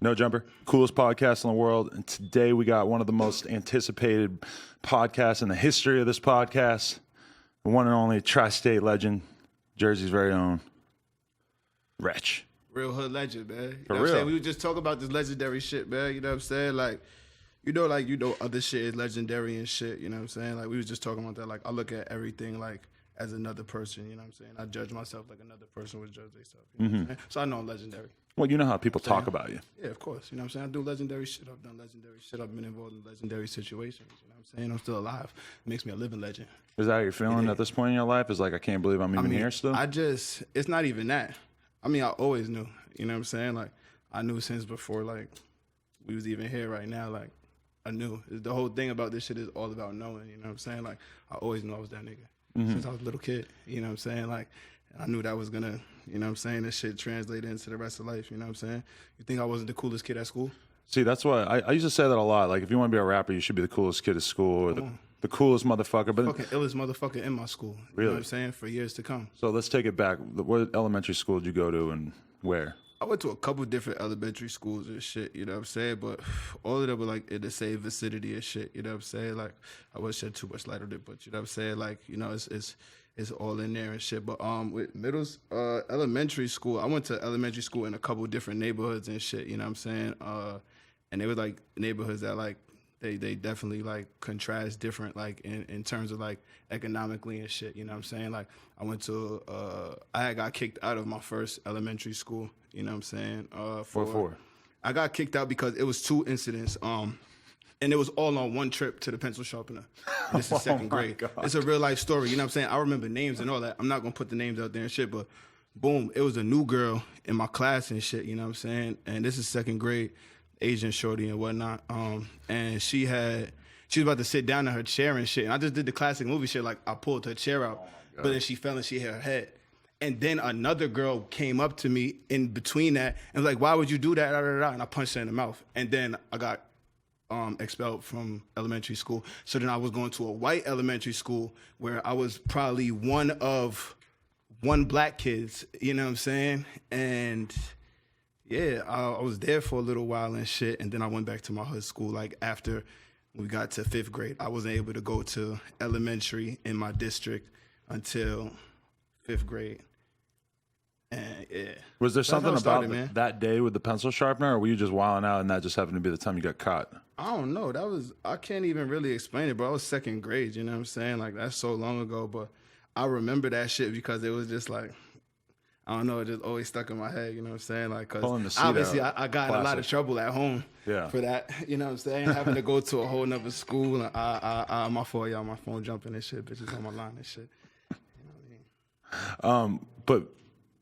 No Jumper, coolest podcast in the world. And today we got one of the most anticipated podcasts in the history of this podcast. The one and only tri-state legend, Jersey's very own, Retch. Real hood legend, man. You For know what I'm real. saying? We were just talking about this legendary shit, man. You know what I'm saying? Like, other shit is legendary and shit. You know what I'm saying? Like, we was just talking about that. Like, I look at everything like as another person. You know what I'm saying? I judge myself like another person would judge themselves. You know what I'm saying? So I know I'm legendary. Well, you know how people talk about you. Yeah, of course. You know what I'm saying? I do legendary shit. I've done legendary shit. I've been involved in legendary situations. You know what I'm saying? I'm still alive. It makes me a living legend. Is that how you're feeling at this point in your life? Is like, I can't believe I'm even here still? It's not even that. I mean, I always knew. You know what I'm saying? Like, I knew since before, like, we was even here right now. Like, I knew. The whole thing about this shit is all about knowing. You know what I'm saying? Like, I always knew I was that nigga since I was a little kid. You know what I'm saying? Like, I knew that was gonna, you know what I'm saying, this shit translated into the rest of life. You know what I'm saying? You think I wasn't the coolest kid at school? See, that's why I used to say that a lot. Like, if you want to be a rapper, you should be the coolest kid at school or the coolest motherfucker. But Fucking illest motherfucker in my school. You Really? know what I'm saying? For years to come. So let's take it back. What elementary school did you go to and where? I went to a couple different elementary schools and shit, you know what I'm saying? But all of them were like in the same vicinity and shit, you know what I'm saying? Like, I wouldn't shed too much light on it, but you know what I'm saying? Like, you know, it's all in there and shit. But with elementary school, I went to elementary school in a couple different neighborhoods and shit, you know what I'm saying? And they were like neighborhoods that like, they definitely like contrast different like in terms of like economically and shit, you know what I'm saying? Like I went to I had got kicked out of my first elementary school, you know what I'm saying? For? I got kicked out because it was 2 incidents. And it was all on one trip to the pencil sharpener. And this is second grade. God. It's a real life story, you know what I'm saying? I remember names and all that. I'm not gonna put the names out there and shit, but boom, it was a new girl in my class and shit, you know what I'm saying? And this is second grade. Asian shorty and whatnot, and she was about to sit down in her chair and shit, and I just did the classic movie shit, like I pulled her chair out, but then she fell and she hit her head, and then another girl came up to me in between that and was like, why would you do that, and I punched her in the mouth, and then I got expelled from elementary school. So then I was going to a white elementary school where I was probably one of black kids, you know what I'm saying, and yeah, I was there for a little while and shit, and then I went back to my hood school. Like after we got to 5th grade, I wasn't able to go to elementary in my district until 5th grade. And yeah, Was there something how it about started, man. that day with the pencil sharpener, or were you just wilding out and that just happened to be the time you got caught? I don't know. I can't even really explain it, bro. I was second grade, you know what I'm saying? Like that's so long ago, but I remember that shit because it was just like, I don't know, it just always stuck in my head, you know what I'm saying? Like, Pulling the because seat obviously out. I got in a lot Classic. of trouble at home for that, you know what I'm saying? Having to go to a whole nother school, and my fault, y'all, my phone jumping and shit, bitches on my line and shit. You know what I mean? But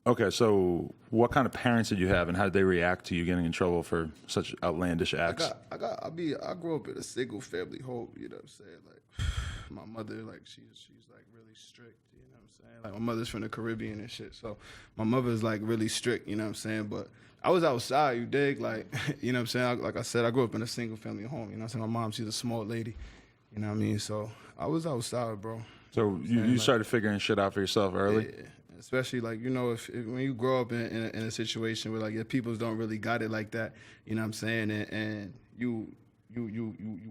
okay, so what kind of parents did you have, and how did they react to you getting in trouble for such outlandish acts? I grew up in a single family home, you know what I'm saying? Like, my mother, like, she's like really strict, you know what I'm saying? Like, my mother's from the Caribbean and shit, so my mother's like really strict, you know what I'm saying? But I was outside, you dig? Like, you know what I'm saying? Like I said, I grew up in a single family home, you know what I'm saying? My mom, she's a small lady, you know what I mean? So I was outside, bro. So you started figuring shit out for yourself early? Yeah. Especially like, you know, if when you grow up in a situation where like your peoples don't really got it like that, you know what I'm saying, and you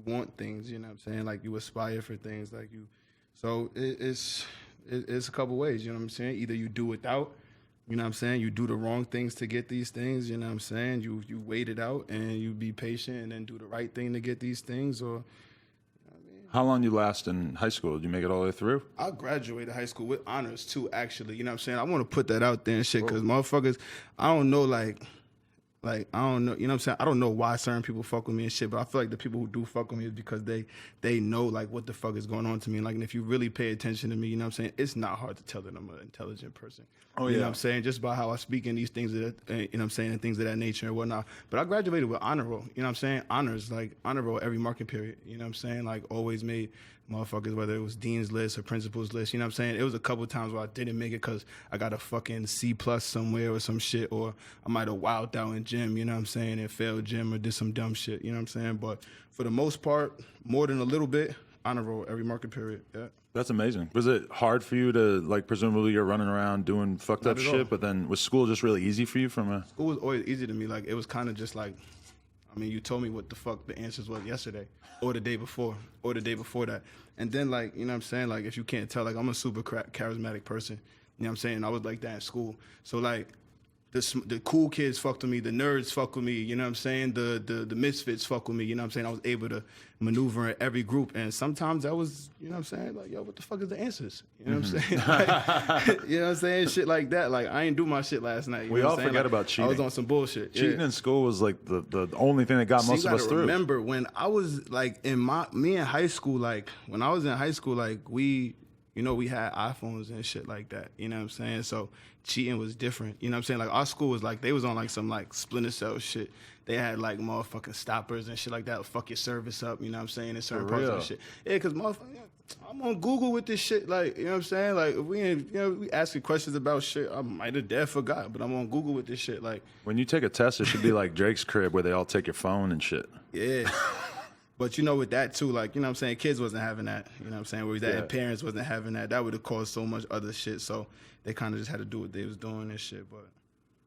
want things, you know what I'm saying, like you aspire for things, like you, so it's a couple ways, you know what I'm saying. Either you do without, you know what I'm saying, you do the wrong things to get these things, you know what I'm saying, you wait it out and you be patient and then do the right thing to get these things, or. How long you last in high school? Did you make it all the way through? I graduated high school with honors too, actually. You know what I'm saying? I want to put that out there and shit, because motherfuckers, I don't know, like, I don't know, you know what I'm saying? I don't know why certain people fuck with me and shit, but I feel like the people who do fuck with me is because they know, like, what the fuck is going on to me. And, like, and if you really pay attention to me, you know what I'm saying? It's not hard to tell that I'm an intelligent person. Oh, You yeah. know what I'm saying? Just by how I speak in these things, you know what I'm saying, and things of that nature and whatnot. But I graduated with honor roll, you know what I'm saying? Honors, like, honor roll every marking period, you know what I'm saying? Like, always made motherfuckers, whether it was dean's list or principal's list, you know what I'm saying? It was a couple times where I didn't make it because I got a fucking C+ somewhere or some shit, or I might have wilded out in gym, you know what I'm saying, and failed gym or did some dumb shit, you know what I'm saying? But for the most part, more than a little bit, honor roll every market period. Yeah. That's amazing. Was it hard for you to, like, presumably you're running around doing fucked up Not at all. shit, but then was school just really easy for you from a... School was always easy to me. Like, it was kind of just like, I mean, you told me what the fuck the answers was yesterday or the day before or the day before that. And then, like, you know what I'm saying? Like, if you can't tell, like, I'm a super charismatic person. You know what I'm saying? I was like that in school. So, like, the cool kids fucked with me, the nerds fuck with me, you know what I'm saying? The misfits fuck with me, you know what I'm saying? I was able to maneuver in every group, and sometimes I was, you know what I'm saying? Like, yo, what the fuck is the answers? You know what I'm saying? Like, you know what I'm saying? Shit like that. Like, I ain't do my shit last night. You We know all what I'm saying? forget Like, about cheating. I was on some bullshit. Cheating in school was, like, the only thing that got most of us through. Remember, when I was, like, me in high school, like, when I was in high school, like, we had iPhones and shit like that. You know what I'm saying? So cheating was different. You know what I'm saying? Like, our school was like, they was on like some like Splinter Cell shit. They had like motherfucking stoppers and shit like that. Fuck your service up. You know what I'm saying? In certain parts of the shit. Yeah, because motherfucker, I'm on Google with this shit. Like, you know what I'm saying? Like, if we asking questions about shit, I might have dead forgot, but I'm on Google with this shit. Like, When you take a test, it should be like Drake's crib where they all take your phone and shit. yeah. But, you know, with that, too, like, you know what I'm saying, kids wasn't having that, you know what I'm saying, where that, Yeah. and parents wasn't having that. That would have caused so much other shit, so they kind of just had to do what they was doing and shit, but...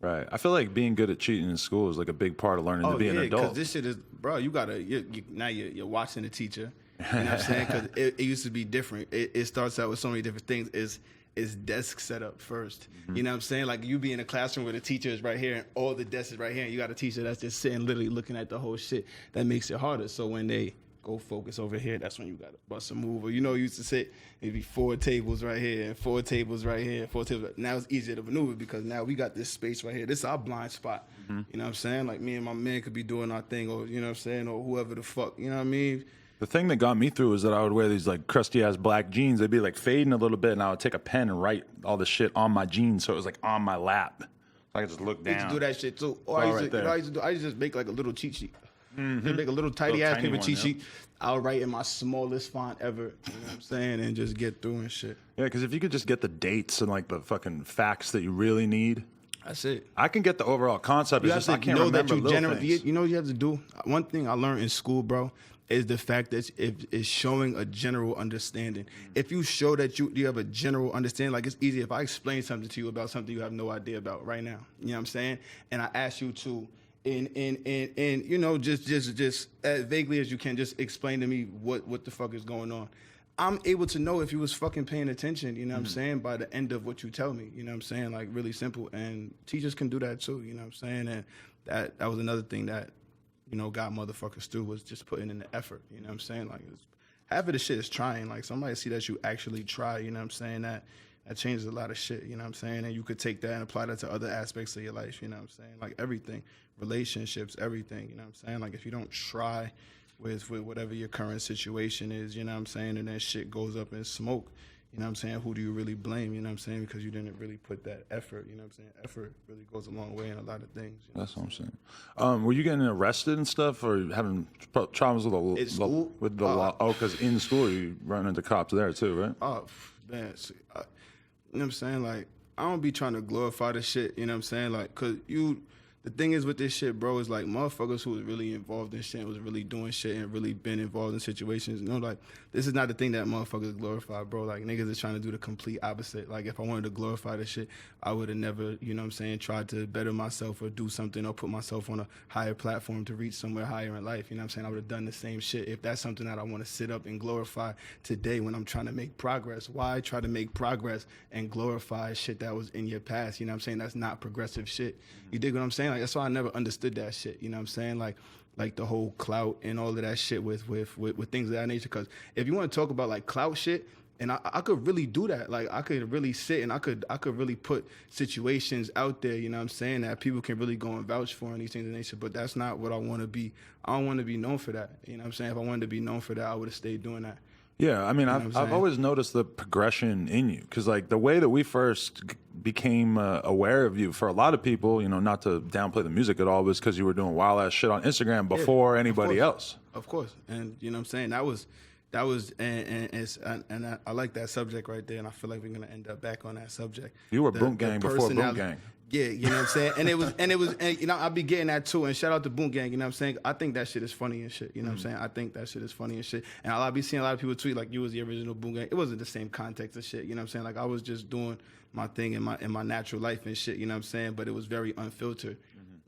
Right. I feel like being good at cheating in school is like a big part of learning to be an adult. because this shit is, bro, you gotta, now you're watching the teacher, you know what I'm saying, because it used to be different. It starts out with so many different things. It's desk setup first. You know what I'm saying? Like, you be in a classroom where the teacher is right here and all the desks is right here, and you got a teacher that's just sitting literally looking at the whole shit. That makes it harder. So when they go focus over here, that's when you got to bust a move. Or, you know, you used to sit maybe 4 tables right here and 4 tables right here, 4 tables. Now it's easier to maneuver because now we got this space right here. This is our blind spot. You know what I'm saying? Like, me and my man could be doing our thing, or, you know what I'm saying, or whoever the fuck, you know what I mean? The thing that got me through is that I would wear these like crusty ass black jeans. They'd be like fading a little bit, and I would take a pen and write all the shit on my jeans, so it was like on my lap. So I could just look I used down. to do that shit too. Or I used to just make like a little cheat sheet. Just make a little tiny ass paper cheat sheet. I'll write in my smallest font ever. You know what I'm saying? And just get through and shit. Yeah, because if you could just get the dates and like the fucking facts that you really need, That's it. I can get the overall concept. You It's have just to I can't know remember that little things. you know what you have to do? One thing I learned in school, bro, is the fact that it's showing a general understanding. If you show that you have a general understanding, like, it's easy if I explain something to you about something you have no idea about right now. You know what I'm saying? And I ask you to, in you know, just as vaguely as you can, just explain to me what the fuck is going on. I'm able to know if you was fucking paying attention, you know what I'm saying, by the end of what you tell me, you know what I'm saying, like, really simple. And teachers can do that too, you know what I'm saying, and that was another thing that, you know, got motherfuckers through, was just putting in the effort, you know what I'm saying, like, half of the shit is trying, like, somebody see that you actually try, you know what I'm saying, that changes a lot of shit, you know what I'm saying, and you could take that and apply that to other aspects of your life, you know what I'm saying, like, everything, relationships, everything, you know what I'm saying, like, if you don't try with whatever your current situation is, you know what I'm saying, and that shit goes up in smoke, you know what I'm saying, who do you really blame, you know what I'm saying, because you didn't really put that effort, you know what I'm saying, effort really goes a long way in a lot of things. You know That's what I'm saying. Were you getting arrested and stuff, or having problems with the law? Oh, because in school you run into cops there too, right? Oh, man, see, you know what I'm saying, like, I don't be trying to glorify the shit, you know what I'm saying, like, because the thing is with this shit, bro, is like, motherfuckers who was really involved in shit, was really doing shit and really been involved in situations, you know, like, this is not the thing that motherfuckers glorify, bro. Like, niggas is trying to do the complete opposite. Like, if I wanted to glorify this shit, I would have never, you know what I'm saying, tried to better myself or do something or put myself on a higher platform to reach somewhere higher in life, you know what I'm saying? I would have done the same shit. If that's something that I want to sit up and glorify today when I'm trying to make progress, why try to make progress and glorify shit that was in your past, you know what I'm saying? That's not progressive shit. You dig what I'm saying? Like, that's why I never understood that shit, you know what I'm saying? Like the whole clout and all of that shit with things of that nature. Because if you want to talk about like clout shit, and I could really do that. Like, I could really sit and I could really put situations out there, you know what I'm saying, that people can really go and vouch for and these things of nature. But that's not what I want to be. I don't want to be known for that. You know what I'm saying? If I wanted to be known for that, I would have stayed doing that. Yeah, I mean, You know what I'm I've saying? always noticed the progression in you, because like the way that we first became aware of you, for a lot of people, you know, not to downplay the music at all, was because you were doing wild ass shit on Instagram before anybody else. Of course. And you know what I'm saying? That was that was and I like that subject right there, and I feel like we're gonna end up back on that subject. You were Boom Gang before Boom Gang. Yeah, you know what I'm saying? And it was, you know, I'll be getting that too. And shout out to Boom Gang, you know what I'm saying? I think that shit is funny and shit, you know what I'm saying? I think that shit is funny and shit. And I'll be seeing a lot of people tweet like you was the original Boom Gang. It wasn't the same context of shit, you know what I'm saying? Like I was just doing my thing in my natural life and shit, you know what I'm saying? But it was very unfiltered.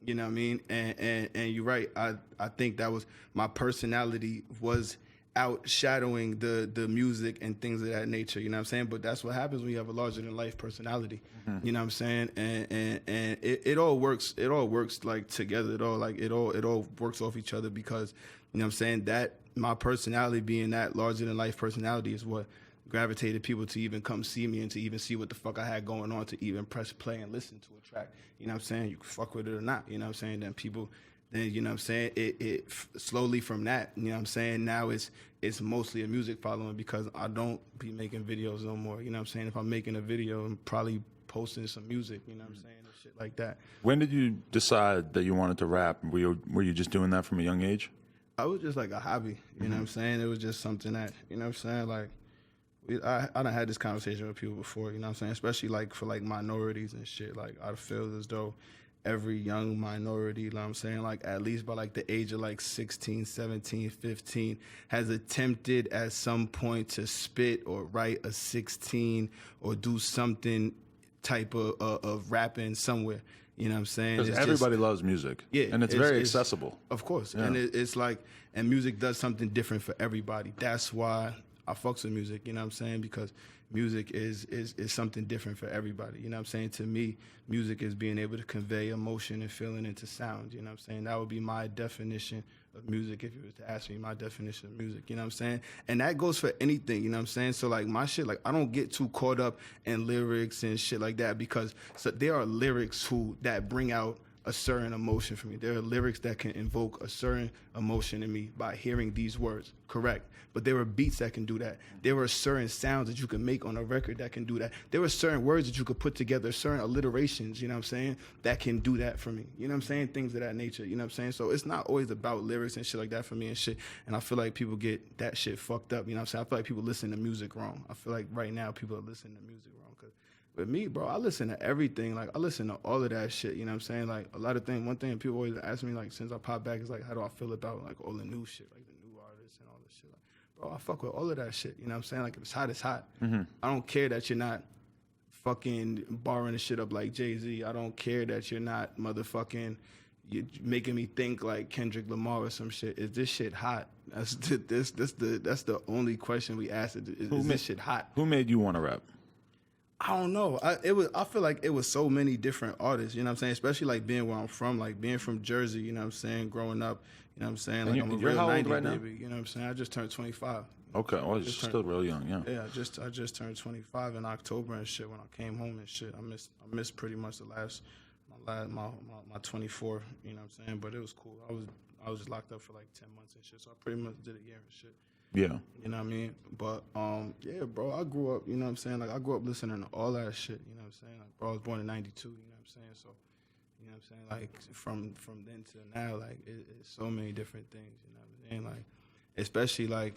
You know what I mean? And you're right. I think that was my personality was outshadowing the music and things of that nature, you know what I'm saying? But that's what happens when you have a larger than life personality. You know what I'm saying? And it all works like together. It all works off each other because, you know what I'm saying, that my personality being that larger than life personality is what gravitated people to even come see me and to even see what the fuck I had going on, to even press play and listen to a track. You know what I'm saying? You can fuck with it or not, you know what I'm saying? Then people, you know what I'm saying, it slowly from that, you know what I'm saying, now it's mostly a music following because I don't be making videos no more. You know what I'm saying? If I'm making a video, I'm probably posting some music, you know what I'm saying, and shit like that. When did you decide that you wanted to rap? Were you just doing that from a young age? I was just like a hobby, you know what I'm saying? It was just something that, you know what I'm saying, like, I done had this conversation with people before, you know what I'm saying? Especially like for like minorities and shit. Like I feel as though every young minority, you know what I'm saying, like at least by like the age of like 16, 17, 15, has attempted at some point to spit or write a 16 or do something type of rapping somewhere. You know what I'm saying? Because everybody loves music. Yeah. And it's very accessible. Of course. Yeah. And it's like, and music does something different for everybody. That's why I fucks with music, you know what I'm saying? Because music is something different for everybody. You know what I'm saying? To me, music is being able to convey emotion and feeling into sound. You know what I'm saying? That would be my definition of music if you was to ask me my definition of music. You know what I'm saying? And that goes for anything, you know what I'm saying? So like my shit, like I don't get too caught up in lyrics and shit like that because there are lyrics that bring out a certain emotion for me. There are lyrics that can invoke a certain emotion in me by hearing these words, correct. But there are beats that can do that. There are certain sounds that you can make on a record that can do that. There are certain words that you could put together, certain alliterations, you know what I'm saying, that can do that for me. You know what I'm saying? Things of that nature, you know what I'm saying? So it's not always about lyrics and shit like that for me and shit. And I feel like people get that shit fucked up, you know what I'm saying? I feel like people listen to music wrong. I feel like right now people are listening to music wrong because with me, bro, I listen to everything. Like, I listen to all of that shit, you know what I'm saying? Like, a lot of things, one thing people always ask me, like, since I popped back, is like, how do I feel about, like, all the new shit, like, the new artists and all this shit? Like, bro, I fuck with all of that shit, you know what I'm saying? Like, if it's hot, it's hot. I don't care that you're not fucking barring the shit up like Jay-Z. I don't care that you're not motherfucking you're making me think like Kendrick Lamar or some shit. Is this shit hot? That's the only question we ask. Is this shit hot? Who made you want to rap? I don't know. I feel like it was so many different artists, you know what I'm saying? Especially like being where I'm from, like being from Jersey, you know what I'm saying? Growing up, you know what I'm saying? Like I'm a real 90s right now? baby, you know what I'm saying? I just turned 25. Okay, well, you're still real young, yeah. Yeah, I just turned 25 in October and shit. When I came home and shit, I missed pretty much my 24, you know what I'm saying? But it was cool. I was just locked up for like 10 months and shit, so I pretty much did a year and shit. Yeah. You know what I mean? But, yeah, bro, I grew up, you know what I'm saying? Like, I grew up listening to all that shit, you know what I'm saying? Like, bro, I was born in 92, you know what I'm saying? So, you know what I'm saying? Like, from then to now, like, it's so many different things, you know what I'm saying? Like, especially, like,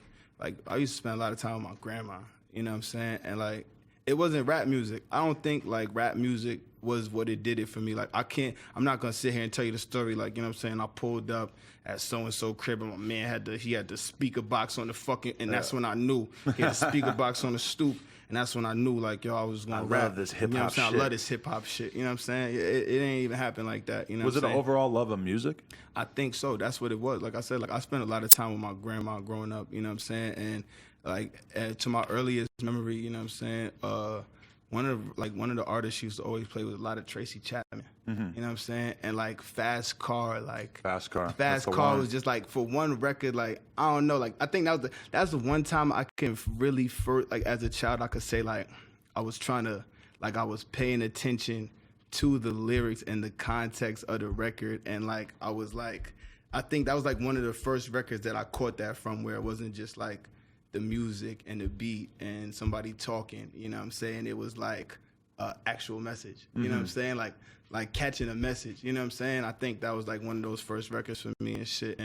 I used to spend a lot of time with my grandma, you know what I'm saying? And, like, it wasn't rap music. I don't think, like, rap music was what it did it for me. Like, I'm not going to sit here and tell you the story, like, you know what I'm saying? I pulled up at so-and-so crib and my man had the speaker box on the fucking, and that's when I knew. He had a speaker box on the stoop, and that's when I knew, like, yo, I was going to rap. I love this hip-hop you know what I'm saying? shit. I love this hip-hop shit, you know what I'm saying? It ain't even happen like that, you know Was what it I'm an saying? overall love of music? I think so. That's what it was. Like I said, like I spent a lot of time with my grandma growing up, you know what I'm saying? And, like, to my earliest memory, you know what I'm saying, one of the artists she used to always play was a lot of Tracy Chapman. You know what I'm saying? And like Fast Car was just like for one record, like I don't know, like I think that's the one time I can really like as a child I could say like I was paying attention to the lyrics and the context of the record, and like I think that was like one of the first records that I caught that from, where it wasn't just like the music and the beat and somebody talking, you know what I'm saying? It was like actual message, you know what I'm saying? Like catching a message, you know what I'm saying? I think that was like one of those first records for me and shit.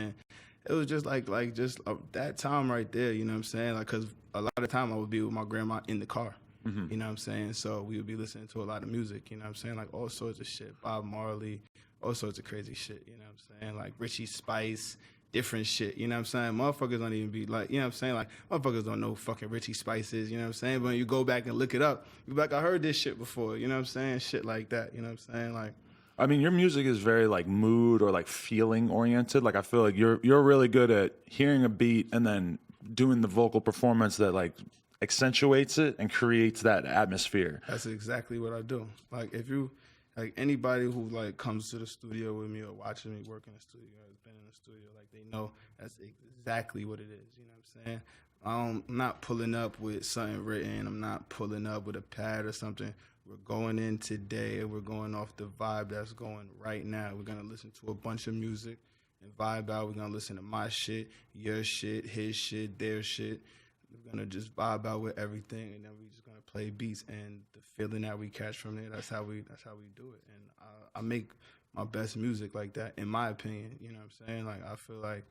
it was just like that time right there, you know what I'm saying? Like, cause a lot of time I would be with my grandma in the car, you know what I'm saying? So we would be listening to a lot of music, you know what I'm saying? Like all sorts of shit, Bob Marley, all sorts of crazy shit, you know what I'm saying? Like Richie Spice, different shit, you know what I'm saying? Motherfuckers don't even be like, you know what I'm saying? Like motherfuckers don't know fucking Richie Spices, you know what I'm saying? But when you go back and look it up, you be like, I heard this shit before, you know what I'm saying? Shit like that, you know what I'm saying? Like, I mean, your music is very like mood or like feeling oriented. Like I feel like you're really good at hearing a beat and then doing the vocal performance that like accentuates it and creates that atmosphere. that's exactly what I do. Like if you, like anybody who like comes to the studio with me or watches me work in the studio or has been in the studio, like they know that's exactly what it is. You know what I'm saying? I'm not pulling up with something written. I'm not pulling up with a pad or something. We're going in today and we're going off the vibe that's going right now. We're gonna listen to a bunch of music and vibe out. We're gonna listen to my shit, your shit, his shit, their shit. We're gonna just vibe out with everything, and then we're just gonna play beats. And the feeling that we catch from there, that's how we do it. And I make my best music like that, in my opinion. You know what I'm saying? Like I feel like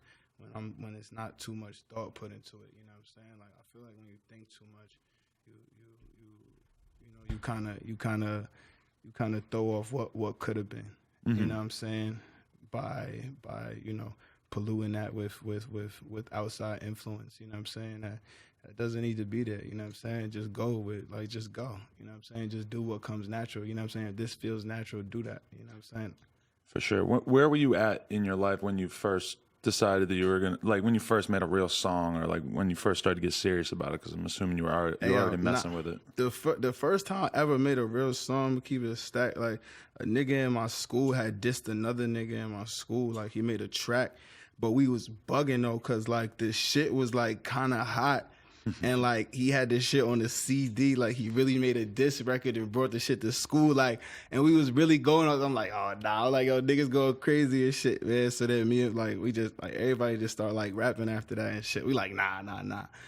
when it's not too much thought put into it. You know what I'm saying? Like I feel like when you think too much, you kind of throw off what could have been. You know what I'm saying? By polluting that with outside influence. You know what I'm saying? That doesn't need to be there. You know what I'm saying? Just go. Just go. You know what I'm saying? Just do what comes natural. You know what I'm saying? If this feels natural, do that. You know what I'm saying? For sure. Where were you at in your life when you first decided that you were gonna, like when you first made a real song, or like when you first started to get serious about it? Because I'm assuming you were already messing with it. The first time I ever made a real song, keep it a stack. Like a nigga in my school had dissed another nigga in my school. Like he made a track, but we was bugging though, cause like the shit was like kind of hot. And like he had this shit on the CD, like he really made a diss record and brought the shit to school, like, and we was really going on. I'm like, oh nah, like yo niggas going crazy and shit, man. So then me and like we just like everybody just start like rapping after that and shit. We like nah.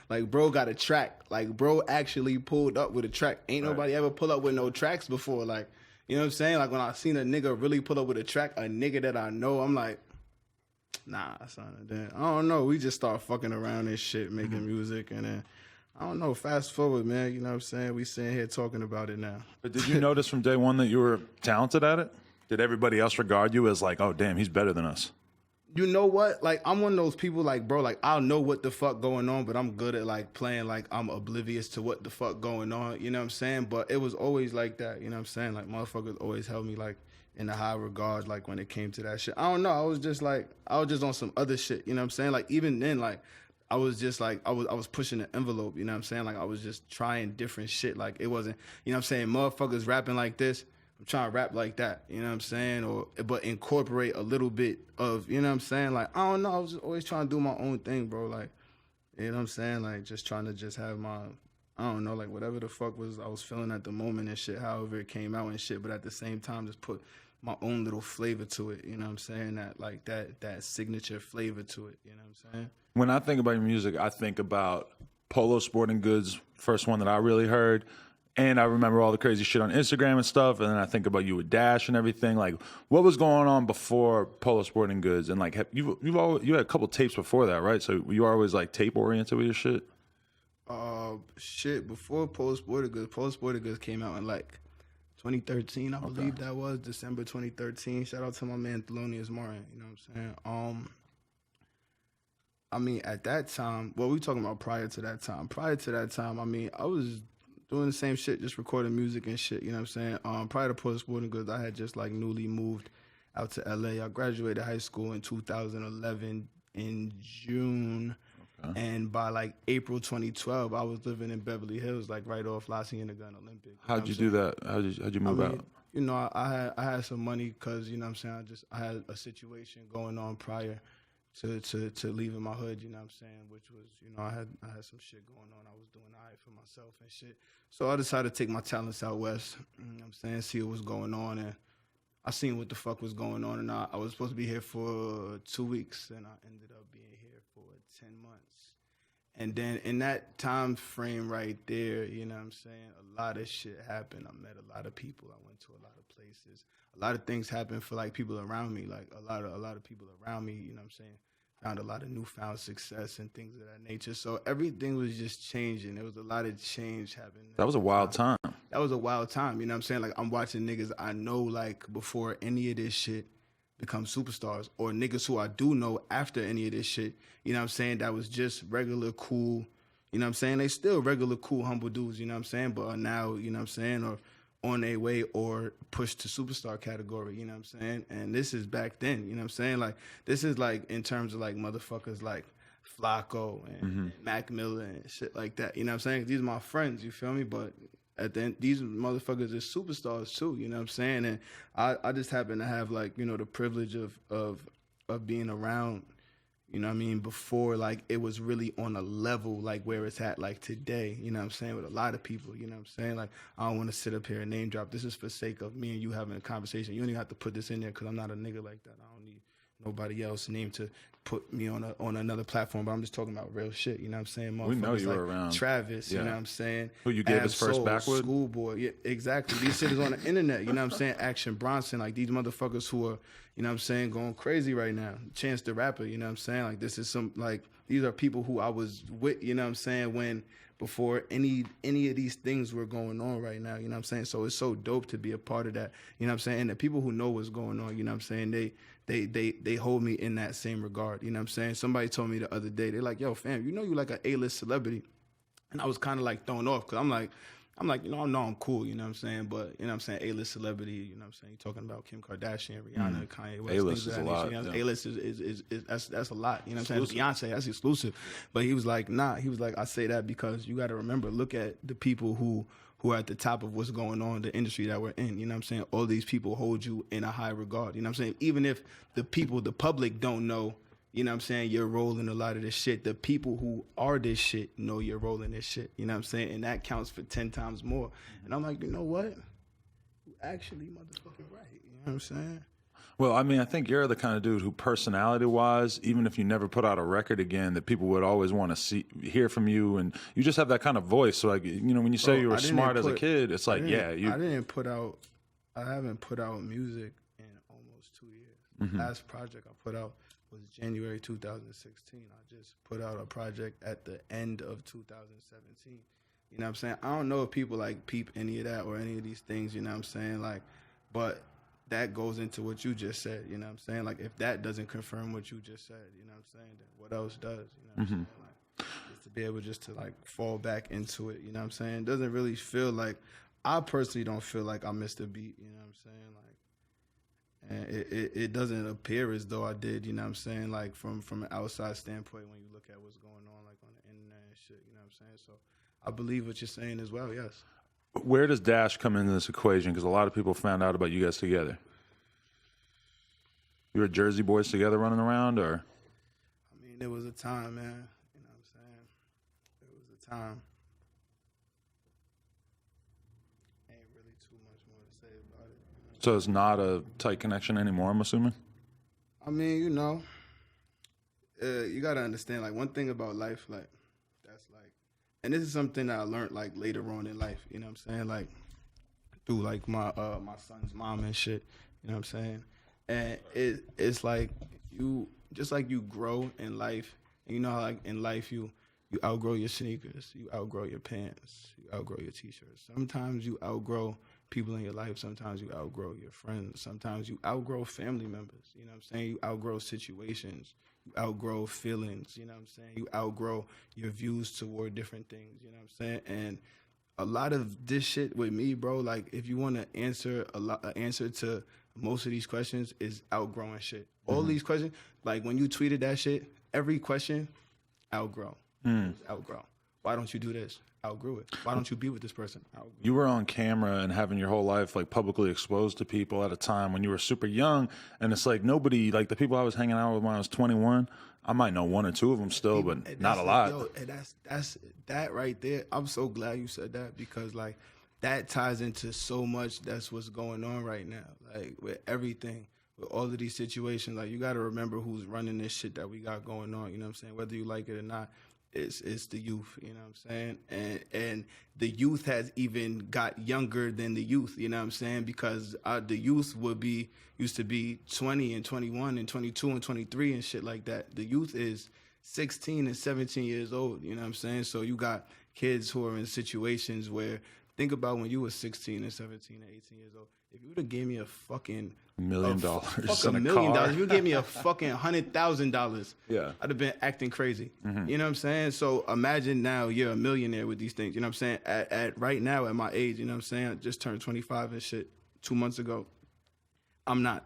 Like bro got a track, like bro actually pulled up with a track. Ain't nobody ever pull up with no tracks before, like you know what I'm saying? Like when I seen a nigga really pull up with a track, a nigga that I know, I'm like, nah, son. Then I don't know. We just start fucking around and shit, making music, and then I don't know. Fast forward, man. You know what I'm saying? We sitting here talking about it now. But did you notice from day one that you were talented at it? Did everybody else regard you as like, oh damn, he's better than us? You know what? Like I'm one of those people, like bro, like I'll know what the fuck going on, but I'm good at like playing like I'm oblivious to what the fuck going on. You know what I'm saying? But it was always like that. You know what I'm saying? Like motherfuckers always held me like in a high regard, like when it came to that shit. I don't know. I was just on some other shit. You know what I'm saying? Like even then, like I was just like, I was pushing the envelope. You know what I'm saying? Like I was just trying different shit. Like it wasn't, you know what I'm saying? Motherfuckers rapping like this, I'm trying to rap like that. You know what I'm saying? But incorporate a little bit of, you know what I'm saying? Like I don't know. I was just always trying to do my own thing, bro. Like, you know what I'm saying? Like just trying to just have my, I don't know, like whatever the fuck I was feeling at the moment and shit, however it came out and shit, but at the same time just put my own little flavor to it, you know what I'm saying? That like that signature flavor to it, you know what I'm saying? When I think about your music, I think about Polo Sporting Goods, first one that I really heard. And I remember all the crazy shit on Instagram and stuff. And then I think about you with Dash and everything. Like, what was going on before Polo Sporting Goods? And like, you had a couple tapes before that, right? So you were always like tape oriented with your shit. Shit, before Polo Sporting Goods came out in like 2013, I believe that was December 2013. Shout out to my man Thelonious Martin. You know what I'm saying? I mean, at that time, what we talking about prior to that time? Prior to that time, I mean, I was doing the same shit, just recording music and shit. You know what I'm saying? Prior to Polo Sporting Goods, I had just like newly moved out to LA. I graduated high school in 2011 in June. And by like April 2012, I was living in Beverly Hills, like right off La Cienega and Olympic. How'd you do that? How'd you move out? You know, I had some money because, you know what I'm saying, I had a situation going on prior to leaving my hood, you know what I'm saying, which was, you know, I had some shit going on. I was doing all right for myself and shit. So I decided to take my talents out west, you know what I'm saying, see what was going on. And I seen what the fuck was going on. And I was supposed to be here for 2 weeks, and I ended up being here for 10 months. And then in that time frame right there, you know what I'm saying, a lot of shit happened. I met a lot of people. I went to a lot of places. A lot of things happened for like people around me. Like a lot of people around me, you know what I'm saying, found a lot of newfound success and things of that nature. So everything was just changing. There was a lot of change happening. That was a wild time. That was a wild time. You know what I'm saying? Like, I'm watching niggas I know, like, before any of this shit become superstars, or niggas who I do know after any of this shit, you know what I'm saying, that was just regular, cool, you know what I'm saying? They still regular, cool, humble dudes, you know what I'm saying? But are now, you know what I'm saying, or on their way or pushed to superstar category, you know what I'm saying? And this is back then, you know what I'm saying? Like, this is like in terms of like motherfuckers like Flacco and Mac Miller and shit like that, you know what I'm saying? These are my friends, you feel me? But at the end, these motherfuckers are superstars too, you know what I'm saying? And I just happen to have, like, you know, the privilege of being around, you know what I mean, before, like, it was really on a level like where it's at, like, today, you know what I'm saying, with a lot of people, you know what I'm saying? Like, I don't want to sit up here and name drop. This is for sake of me and you having a conversation. You don't even have to put this in there because I'm not a nigga like that. I don't need nobody else's name to put me on another platform, but I'm just talking about real shit, you know what I'm saying? We know you like were around. Travis, you know what I'm saying? Who you gave us first backwood? Schoolboy, yeah, exactly. These shit is on the internet, you know what I'm saying? Action Bronson, like, these motherfuckers who are, you know what I'm saying, going crazy right now. Chance the Rapper, you know what I'm saying? Like, this is some, like, these are people who I was with, you know what I'm saying, when before any of these things were going on right now, you know what I'm saying? So it's so dope to be a part of that, you know what I'm saying? And the people who know what's going on, you know what I'm saying, they hold me in that same regard, you know what I'm saying? Somebody told me the other day, they're like, yo, fam, you know you like an A-list celebrity. And I was kind of like thrown off because I'm like, you know, I know I'm cool, you know what I'm saying? But, you know what I'm saying, A-list celebrity, you know what I'm saying? You're talking about Kim Kardashian, Rihanna, Kanye West. A-list is a lot. You know, A-list is that's a lot, you know what I'm saying? Beyonce, that's exclusive. But he was like, nah, he was like, I say that because you got to remember, look at the people who are at the top of what's going on in the industry that we're in, you know what I'm saying? All these people hold you in a high regard, you know what I'm saying? Even if the public don't know, you know what I'm saying, your role in a lot of this shit, the people who are this shit know your role in this shit, you know what I'm saying? And that counts for 10 times more. And I'm like, you know what? You actually motherfucking right, you know what I'm saying? Well, I mean, I think you're the kind of dude who, personality-wise, even if you never put out a record again, that people would always want to hear from you, and you just have that kind of voice. So, like, you know, when you say you were smart as a kid, it's like, I haven't put out music in almost 2 years. The last project I put out was January 2016. I just put out a project at the end of 2017. You know what I'm saying? I don't know if people like peep any of that or any of these things, you know what I'm saying? Like, but that goes into what you just said, you know what I'm saying? Like, if that doesn't confirm what you just said, you know what I'm saying, then what else does, you know what I'm saying? Like, just to be able just to, like, fall back into it, you know what I'm saying? It doesn't really feel like, I personally don't feel like I missed a beat, you know what I'm saying? Like, and it doesn't appear as though I did, you know what I'm saying? Like, from an outside standpoint, when you look at what's going on, like, on the internet and shit, you know what I'm saying? So I believe what you're saying as well, yes. Where does Dash come into this equation? Because a lot of people found out about you guys together. You were Jersey boys together running around, or? I mean, there was a time, man. You know what I'm saying? There was a time. Ain't really too much more to say about it. You know? So it's not a tight connection anymore, I'm assuming? I mean, you know, you got to understand, like, one thing about life, like, that's like, and this is something that I learned, like, later on in life, you know what I'm saying? Like, through, like, my son's mom and shit, you know what I'm saying? And it's like, you, just like you grow in life, and you know how, like, in life you outgrow your sneakers, you outgrow your pants, you outgrow your t-shirts. Sometimes you outgrow people in your life, sometimes you outgrow your friends, sometimes you outgrow family members, you know what I'm saying? You outgrow situations, you outgrow feelings, you know what I'm saying? You outgrow your views toward different things, you know what I'm saying? And a lot of this shit with me, bro, like, if you want to answer an answer to most of these questions is outgrowing shit. All these questions, like, when you tweeted that shit, every question, outgrow. Outgrow. Why don't you do this? Outgrew it. Why don't you be with this person? Outgrew. You were on camera and having your whole life, like, publicly exposed to people at a time when you were super young, and it's like nobody, like, the people I was hanging out with when I was 21, I might know one or two of them still, but not a lot. Yo, and that's that right there. I'm so glad you said that, because, like, that ties into so much. That's what's going on right now, like, with everything, with all of these situations. Like, you got to remember who's running this shit that we got going on, you know what I'm saying? Whether you like it or not, It's the youth, you know what I'm saying? And the youth has even got younger than the youth, you know what I'm saying? Because the youth used to be 20 and 21 and 22 and 23 and shit like that. The youth is 16 and 17 years old, you know what I'm saying? So you got kids who are in situations where, think about when you were 16 and 17 and 18 years old. If you would have gave me a fucking $1 million $1 in a million, car. if you gave me a fucking $100,000, Yeah. I'd have been acting crazy. You know what I'm saying? So imagine now you're a millionaire with these things. You know what I'm saying? At right now at my age, you know what I'm saying? I just turned 25 and shit 2 months ago. I'm not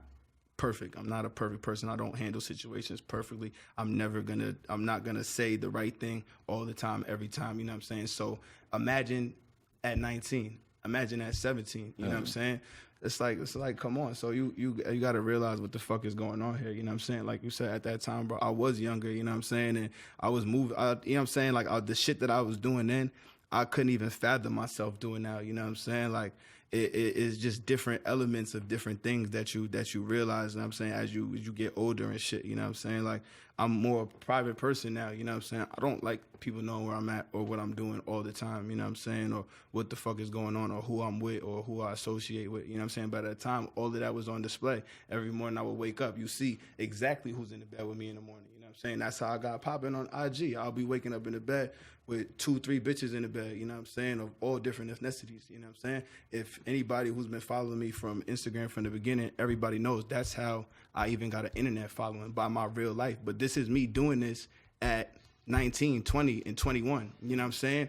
perfect. I'm not a perfect person. I don't handle situations perfectly. I'm not gonna say the right thing all the time, every time. You know what I'm saying? So imagine at 19. Imagine at 17. You know what I'm saying? It's like, come on. So you got to realize what the fuck is going on here. You know what I'm saying? Like you said, at that time, bro, I was younger. You know what I'm saying? And I was moving. You know what I'm saying? Like the shit that I was doing then, I couldn't even fathom myself doing now. You know what I'm saying? Like it's just different elements of different things that you realize. You know what I'm saying? As you get older and shit. You know what I'm saying? Like I'm more a private person now. You know what I'm saying? I don't like people knowing where I'm at or what I'm doing all the time. You know what I'm saying? Or what the fuck is going on or who I'm with or who I associate with. You know what I'm saying? By that time, all of that was on display. Every morning I would wake up. You see exactly who's in the bed with me in the morning. You know what I'm saying? That's how I got popping on IG. I'll be waking up in the bed with 2-3 bitches in the bed, you know what I'm saying, of all different ethnicities, you know what I'm saying? If anybody who's been following me from Instagram from the beginning, everybody knows that's how I even got an internet following, by my real life. But this is me doing this at 19, 20, and 21, you know what I'm saying?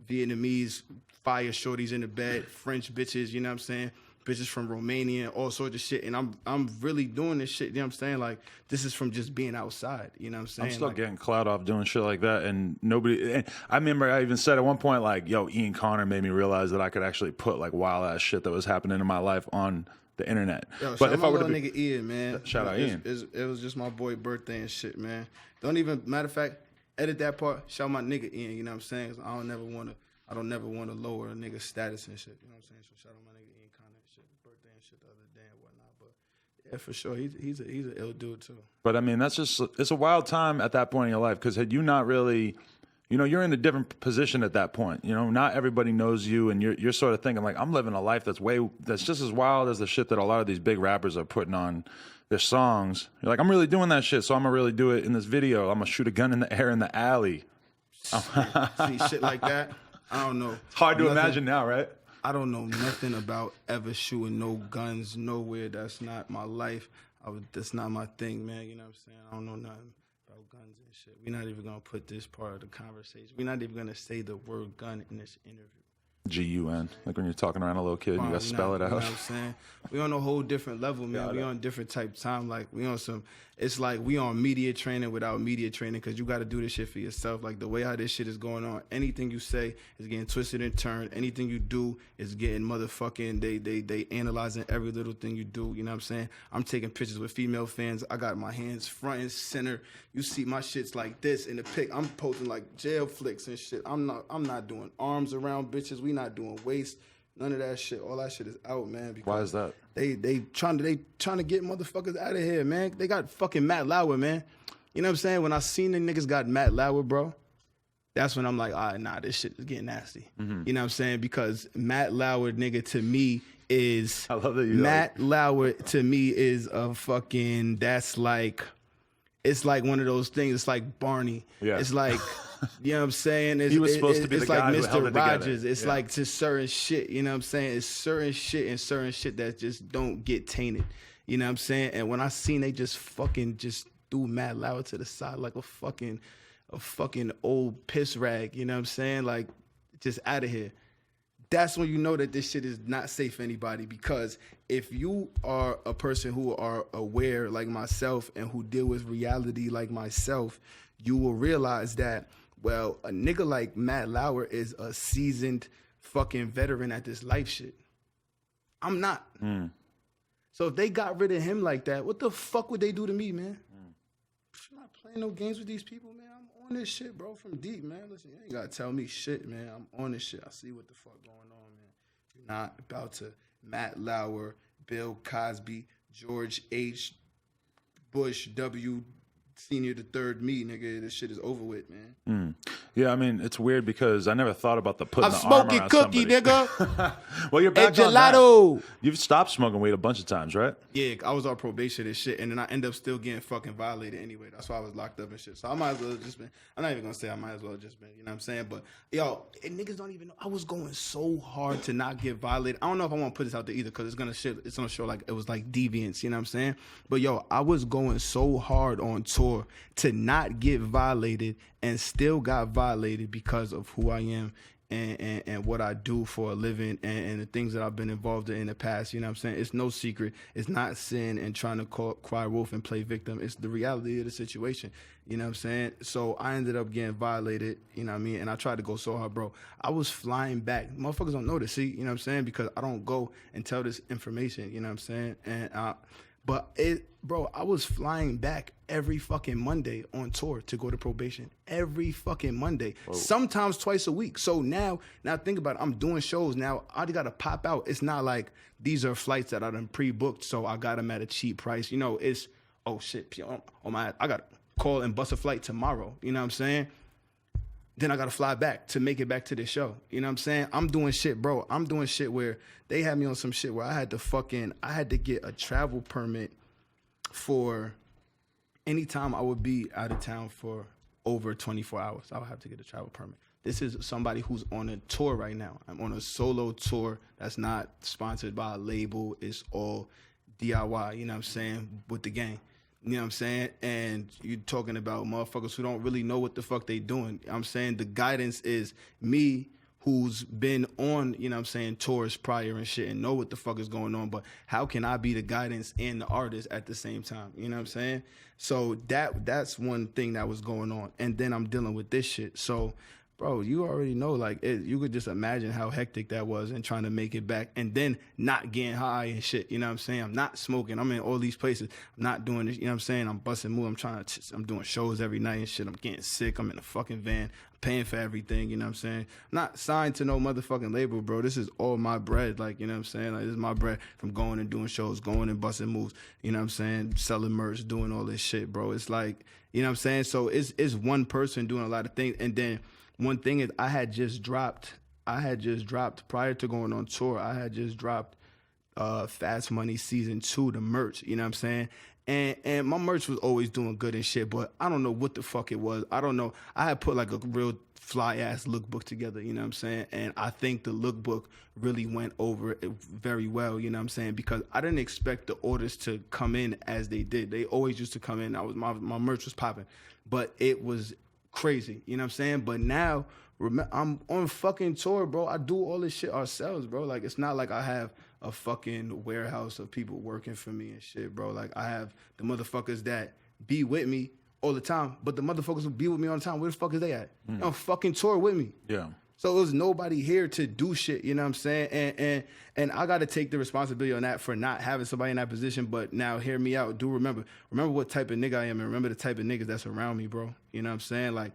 Vietnamese fire shorties in the bed, French bitches, you know what I'm saying? Bitches from Romania, all sorts of shit. And I'm really doing this shit, you know what I'm saying? Like, this is from just being outside, you know what I'm saying? I'm still like, getting clout off doing shit like that, and nobody. And I remember I even said at one point, like, "Yo, Ian Connor made me realize that I could actually put like wild ass shit that was happening in my life on the internet." Yo, but shout if I my were to little be, nigga Ian, man. Shout out Ian. It was just my boy birthday and shit, man. Don't even, matter of fact, edit that part. Shout my nigga Ian, you know what I'm saying? 'Cause I don't never want to lower a nigga's status and shit, you know what I'm saying? So shout out my nigga Ian Connor and shit, birthday and shit the other day and whatnot. But yeah, for sure, he's an ill dude too. But I mean, it's a wild time at that point in your life, because had you not really, you know, you're in a different position at that point. You know, not everybody knows you, and you're sort of thinking like, I'm living a life that's just as wild as the shit that a lot of these big rappers are putting on their songs. You're like, I'm really doing that shit, so I'm gonna really do it in this video. I'm gonna shoot a gun in the air in the alley. See shit like that. I don't know. It's hard to imagine now, right? I don't know nothing about ever shooting no guns nowhere. That's not my life. That's not my thing, man. You know what I'm saying? I don't know nothing about guns and shit. We're not even going to put this part of the conversation. We're not even going to say the word gun in this interview. G-U-N. Like when you're talking around a little kid, you got to spell it out. You know what I'm saying? We on a whole different level, man. We on different type of time. Like, we on some, it's like we on media training without media training, because you got to do this shit for yourself. Like, the way how this shit is going on, anything you say is getting twisted and turned. Anything you do is getting motherfucking, they analyzing every little thing you do. You know what I'm saying? I'm taking pictures with female fans. I got my hands front and center. You see my shit's like this in the pic. I'm posting like jail flicks and shit. I'm not doing arms around bitches. We not doing waist. None of that shit. All that shit is out, man. Because why is that? They trying to get motherfuckers out of here, man. They got fucking Matt Lauer, man. You know what I'm saying? When I seen the niggas got Matt Lauer, bro, that's when I'm like, all right, nah, this shit is getting nasty. Mm-hmm. You know what I'm saying? Because Matt Lauer, nigga, to me is, I love that you Matt Lauer to me is a fucking, that's like, it's like one of those things. It's like Barney. Yeah. It's like, you know what I'm saying? He was supposed to be the guy who held it together. Rogers. It's like just certain shit, you know what I'm saying? It's certain shit and certain shit that just don't get tainted. You know what I'm saying? And when I seen they just fucking just threw Matt Lauer to the side like a fucking old piss rag, you know what I'm saying? Like, just out of here. That's when you know that this shit is not safe for anybody, because if you are a person who are aware like myself and who deal with reality like myself, you will realize that, well, a nigga like Matt Lauer is a seasoned fucking veteran at this life shit. I'm not. So if they got rid of him like that, what the fuck would they do to me, man? I'm not playing no games with these people, man. I'm on this shit, bro, from deep, man. Listen, you ain't got to tell me shit, man. I'm on this shit. I see what the fuck going on, man. You're not about to Matt Lauer, Bill Cosby, George H. Bush W. senior to third me, nigga, this shit is over with, man. Yeah, I mean, it's weird because I never thought about putting I'm the arm smoking around cookie, somebody. nigga. Well, you're back And on that. gelato. You've stopped smoking weed a bunch of times, right? Yeah, I was on probation and shit, and then I end up still getting fucking violated anyway. That's why I was locked up and shit. So I might as well have just been. I'm not even gonna say I might as well have just been. You know what I'm saying? But yo, and niggas don't even know. I was going so hard to not get violated. I don't know if I want to put this out there either, because it's gonna show like it was like deviance. You know what I'm saying? But yo, I was going so hard on tour to not get violated, and still got violated because of who I am. And what I do for a living, and the things that I've been involved in the past, you know what I'm saying? It's no secret. It's not sin and trying to cry wolf and play victim. It's the reality of the situation, you know what I'm saying? So I ended up getting violated, you know what I mean? And I tried to go so hard, bro. I was flying back. Motherfuckers don't know this, see, you know what I'm saying? Because I don't go and tell this information, you know what I'm saying? And bro, I was flying back every fucking Monday on tour to go to probation. Every fucking Monday. Whoa. Sometimes twice a week. So now think about it. I'm doing shows now. I got to pop out. It's not like these are flights that I done pre-booked, so I got them at a cheap price. You know, it's, oh shit, I got to call and bust a flight tomorrow. You know what I'm saying? Then I got to fly back to make it back to the show. You know what I'm saying? I'm doing shit, bro. I'm doing shit where they had me on some shit where I had to get a travel permit for any time I would be out of town for over 24 hours. I would have to get a travel permit. This is somebody who's on a tour right now. I'm on a solo tour that's not sponsored by a label. It's all DIY, you know what I'm saying, with the gang. You know what I'm saying? And you're talking about motherfuckers who don't really know what the fuck they doing. I'm saying the guidance is me, who's been on, you know what I'm saying, tours prior and shit, and know what the fuck is going on. But how can I be the guidance and the artist at the same time? You know what I'm saying? So that's one thing that was going on. And then I'm dealing with this shit. So, bro, you already know, like, you could just imagine how hectic that was, and trying to make it back, and then not getting high and shit, you know what I'm saying? I'm not smoking. I'm in all these places. I'm not doing this, you know what I'm saying? I'm busting moves. I'm doing shows every night and shit. I'm getting sick. I'm in a fucking van. I'm paying for everything, you know what I'm saying? I'm not signed to no motherfucking label, bro. This is all my bread, like, you know what I'm saying? Like, this is my bread from going and doing shows, going and busting moves, you know what I'm saying? Selling merch, doing all this shit, bro. It's like, you know what I'm saying? So it's one person doing a lot of things, and then one thing is I had just dropped prior to going on tour. I had just dropped Fast Money Season 2, the merch, you know what I'm saying? And my merch was always doing good and shit, but I don't know what the fuck it was. I don't know. I had put like a real fly ass lookbook together, you know what I'm saying? And I think the lookbook really went over it very well, you know what I'm saying? Because I didn't expect the orders to come in as they did. They always used to come in. My merch was popping, but it was crazy, you know what I'm saying? But now I'm on fucking tour, bro. I do all this shit ourselves, bro. Like, it's not like I have a fucking warehouse of people working for me and shit, bro. Like, I have the motherfuckers that be with me all the time, but the motherfuckers who be with me all the time, where the fuck is they at? They on fucking tour with me. Yeah. So it was nobody here to do shit, you know what I'm saying? And I got to take the responsibility on that for not having somebody in that position. But now, hear me out. Do remember what type of nigga I am, and remember the type of niggas that's around me, bro. You know what I'm saying? Like,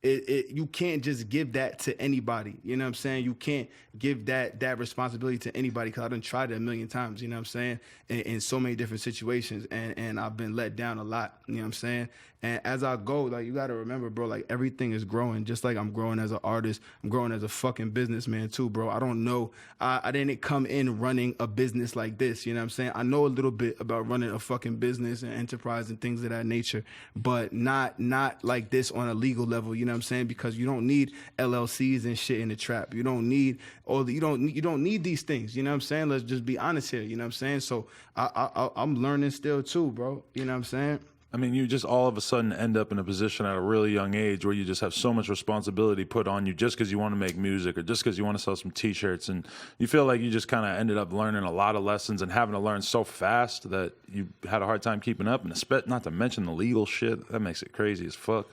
you can't just give that to anybody. You know what I'm saying? You can't give that responsibility to anybody, because I done tried it a million times, you know what I'm saying? In so many different situations, and I've been let down a lot, you know what I'm saying? And as I go, like, you got to remember, bro, like, everything is growing. Just like I'm growing as an artist, I'm growing as a fucking businessman too, bro. I don't know. I didn't come in running a business like this, you know what I'm saying? I know a little bit about running a fucking business and enterprise and things of that nature, but not like this on a legal level, you know what I'm saying? Because you don't need LLCs and shit in the trap. You don't need you don't need these things, you know what I'm saying? Let's just be honest here, you know what I'm saying? So I'm learning still too, bro. You know what I'm saying? I mean, you just all of a sudden end up in a position at a really young age where you just have so much responsibility put on you just because you want to make music or just because you want to sell some T-shirts. And you feel like you just kind of ended up learning a lot of lessons and having to learn so fast that you had a hard time keeping up. And not to mention the legal shit. That makes it crazy as fuck.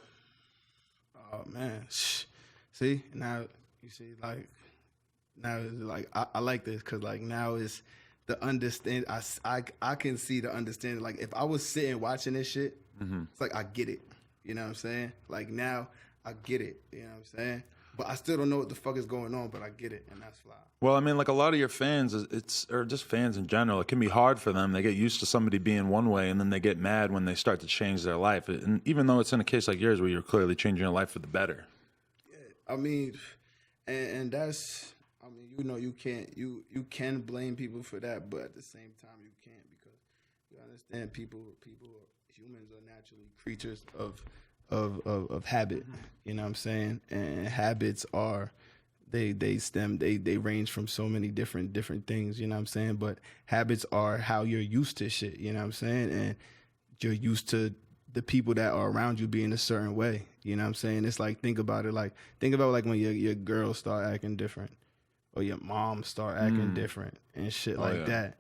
Oh, man. See, now, you see, like, now it's like, I like this because, like, now it's the understand. I can see the understanding. Like, if I was sitting watching this shit, it's like, I get it. You know what I'm saying? Like, now I get it. You know what I'm saying? But I still don't know what the fuck is going on, but I get it, and that's fly. Well, I mean, like a lot of your fans, or just fans in general, it can be hard for them. They get used to somebody being one way, and then they get mad when they start to change their life. And even though it's in a case like yours where you're clearly changing your life for the better. Yeah, I mean, and that's, I mean, you know, you can blame people for that, but at the same time, you can't, because you understand humans are naturally creatures of habit. You know what I'm saying? And habits are, they range from so many different things, you know what I'm saying? But habits are how you're used to shit, you know what I'm saying? And you're used to the people that are around you being a certain way, you know what I'm saying? It's like, think about like when your girls start acting different, or your mom start acting different and shit that.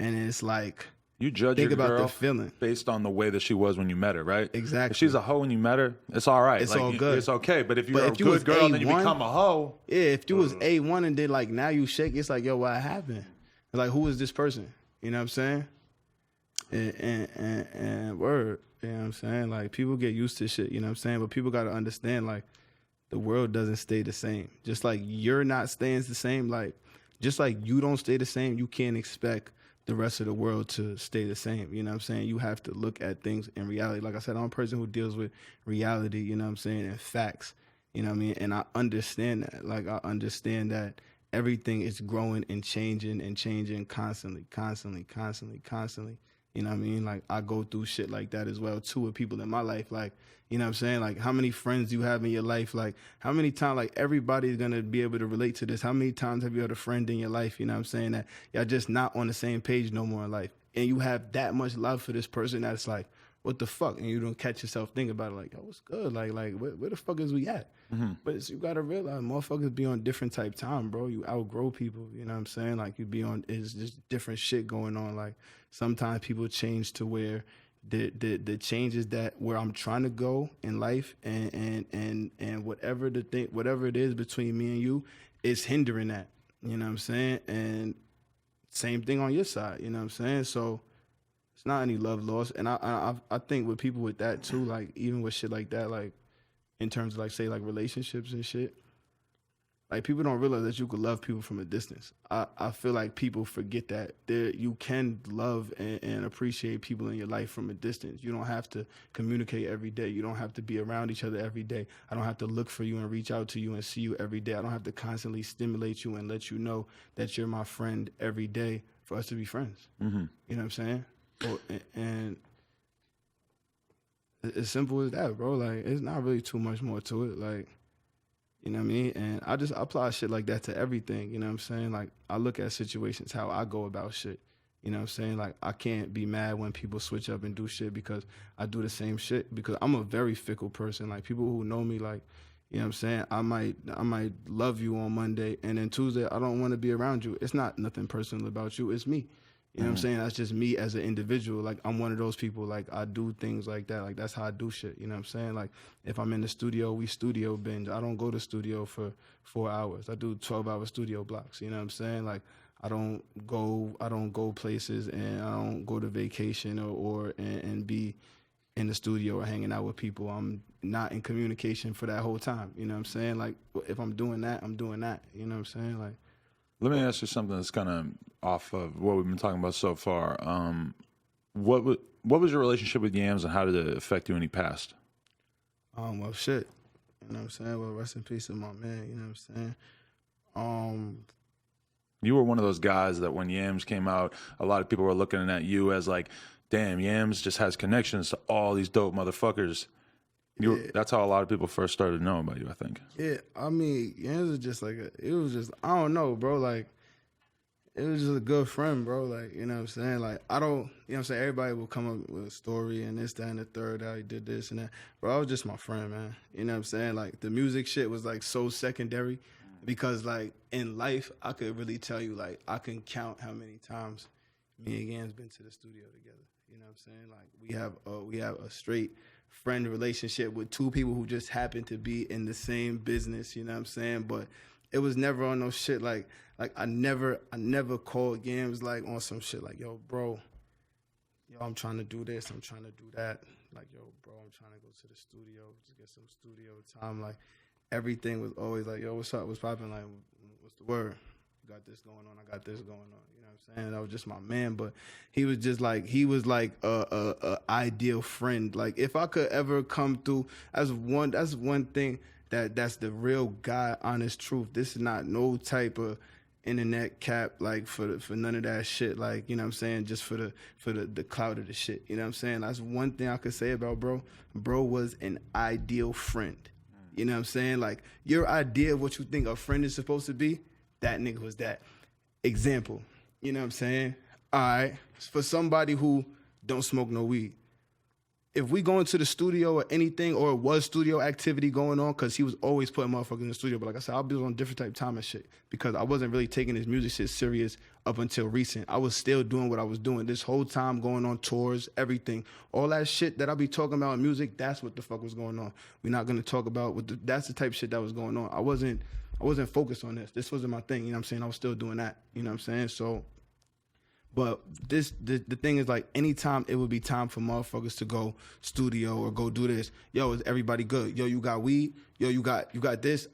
And it's like, you judge think your about girl the feeling based on the way that she was when you met her, right? Exactly. If she's a hoe when you met her, it's all right. It's all good. It's okay. But if you're a if you good was girl and then you A1, become a hoe. Yeah, if you was A1 and then like now you shake, it's like, yo, what happened? It's like, who is this person? You know what I'm saying? And word, you know what I'm saying? Like, people get used to shit, you know what I'm saying? But people got to understand, like, the world doesn't stay the same. Just like you're not staying the same, like, just like you don't stay the same, you can't expect the rest of the world to stay the same. You know what I'm saying? You have to look at things in reality. Like I said, I'm a person who deals with reality, you know what I'm saying, and facts. You know what I mean? And I understand that. Like, I understand that everything is growing and changing constantly. You know what I mean? Like, I go through shit like that as well, too, with people in my life. Like, you know what I'm saying? Like, how many friends you have in your life? Like, how many times, like, everybody's going to be able to relate to this. How many times have you had a friend in your life, you know what I'm saying, that y'all just not on the same page no more in life? And you have that much love for this person that it's like, what the fuck? And you don't catch yourself thinking about it like, yo, what's good? Like where the fuck is we at? Mm-hmm. But you got to realize motherfuckers be on different type time, bro. You outgrow people, you know what I'm saying? Like, you be on, it's just different shit going on. Like, sometimes people change to where the changes that where I'm trying to go in life and whatever it is between me and you is hindering that, you know what I'm saying? And same thing on your side, you know what I'm saying? So it's not any love lost. And I think with people with that too, like, even with shit like that, like, in terms of, like, say, like, relationships and shit, like, people don't realize that you could love people from a distance. I feel like people forget that you can love and appreciate people in your life from a distance. You don't have to communicate every day. You don't have to be around each other every day. I don't have to look for you and reach out to you and see you every day. I don't have to constantly stimulate you and let you know that you're my friend every day for us to be friends. Mm-hmm. You know what I'm saying? And as simple as that, bro. Like, it's not really too much more to it. Like, you know what I mean? And I just apply shit like that to everything, you know what I'm saying? Like, I look at situations, how I go about shit, you know what I'm saying? Like, I can't be mad when people switch up and do shit because I do the same shit, because I'm a very fickle person. Like, people who know me, like, you know what I'm saying? I might love you on Monday, and then Tuesday I don't want to be around you. It's not nothing personal about you. It's me. You know what I'm saying? That's just me as an individual. Like, I'm one of those people, like, I do things like that. Like, that's how I do shit. You know what I'm saying? Like, if I'm in the studio, we studio binge. I don't go to studio for 4 hours. I do 12-hour studio blocks. You know what I'm saying? Like, I don't go places, and I don't go to vacation and be in the studio or hanging out with people. I'm not in communication for that whole time. You know what I'm saying? Like, if I'm doing that, I'm doing that. You know what I'm saying? Like, let me ask you something that's kind of off of what we've been talking about so far. What was your relationship with Yams, and how did it affect you when he passed? Well, shit. You know what I'm saying? Well, rest in peace to my man. You know what I'm saying? You were one of those guys that when Yams came out, a lot of people were looking at you as like, damn, Yams just has connections to all these dope motherfuckers. That's how a lot of people first started knowing about you, I think. Yeah, I mean, Yams was just like, it was just, I don't know, bro. Like, it was just a good friend, bro. Like, you know what I'm saying? Like, I don't, you know what I'm saying? Everybody will come up with a story and this, that, and the third, how he did this and that. Bro, I was just my friend, man. You know what I'm saying? Like, the music shit was, like, so secondary because, like, in life, I could really tell you, like, I can count how many times me and Yams been to the studio together. You know what I'm saying? Like, we have a straight friend relationship with two people who just happen to be in the same business, you know what I'm saying? But it was never on no shit like I never called Yams like on some shit like, yo, bro, I'm trying to do this, I'm trying to do that. Like, yo, bro, I'm trying to go to the studio to get some studio time. Like, everything was always like, yo, what's up? What's popping? Like, what's the word? Got this going on. I got this going on. You know what I'm saying? That was just my man. But he was just like, a ideal friend. Like, if I could ever come through, that's one thing that's the real God, honest truth. This is not no type of internet cap, like for none of that shit. Like, you know what I'm saying? Just for the clout of the shit. You know what I'm saying? That's one thing I could say about bro. Bro was an ideal friend. You know what I'm saying? Like, your idea of what you think a friend is supposed to be, that nigga was that. Example, you know what I'm saying? All right, for somebody who don't smoke no weed, if we go into the studio or anything, or it was studio activity going on, because he was always putting motherfuckers in the studio, but like I said, I'll be on different type of time and shit, because I wasn't really taking his music shit serious up until recent. I was still doing what I was doing this whole time, going on tours, everything. All that shit that I be talking about in music, that's what the fuck was going on. We're not going to talk about that's the type of shit that was going on. I wasn't focused on this. This wasn't my thing, you know what I'm saying? I was still doing that, you know what I'm saying? So, but the thing is, like, anytime it would be time for motherfuckers to go studio or go do this, yo, is everybody good? Yo, you got weed? Yo, you got this?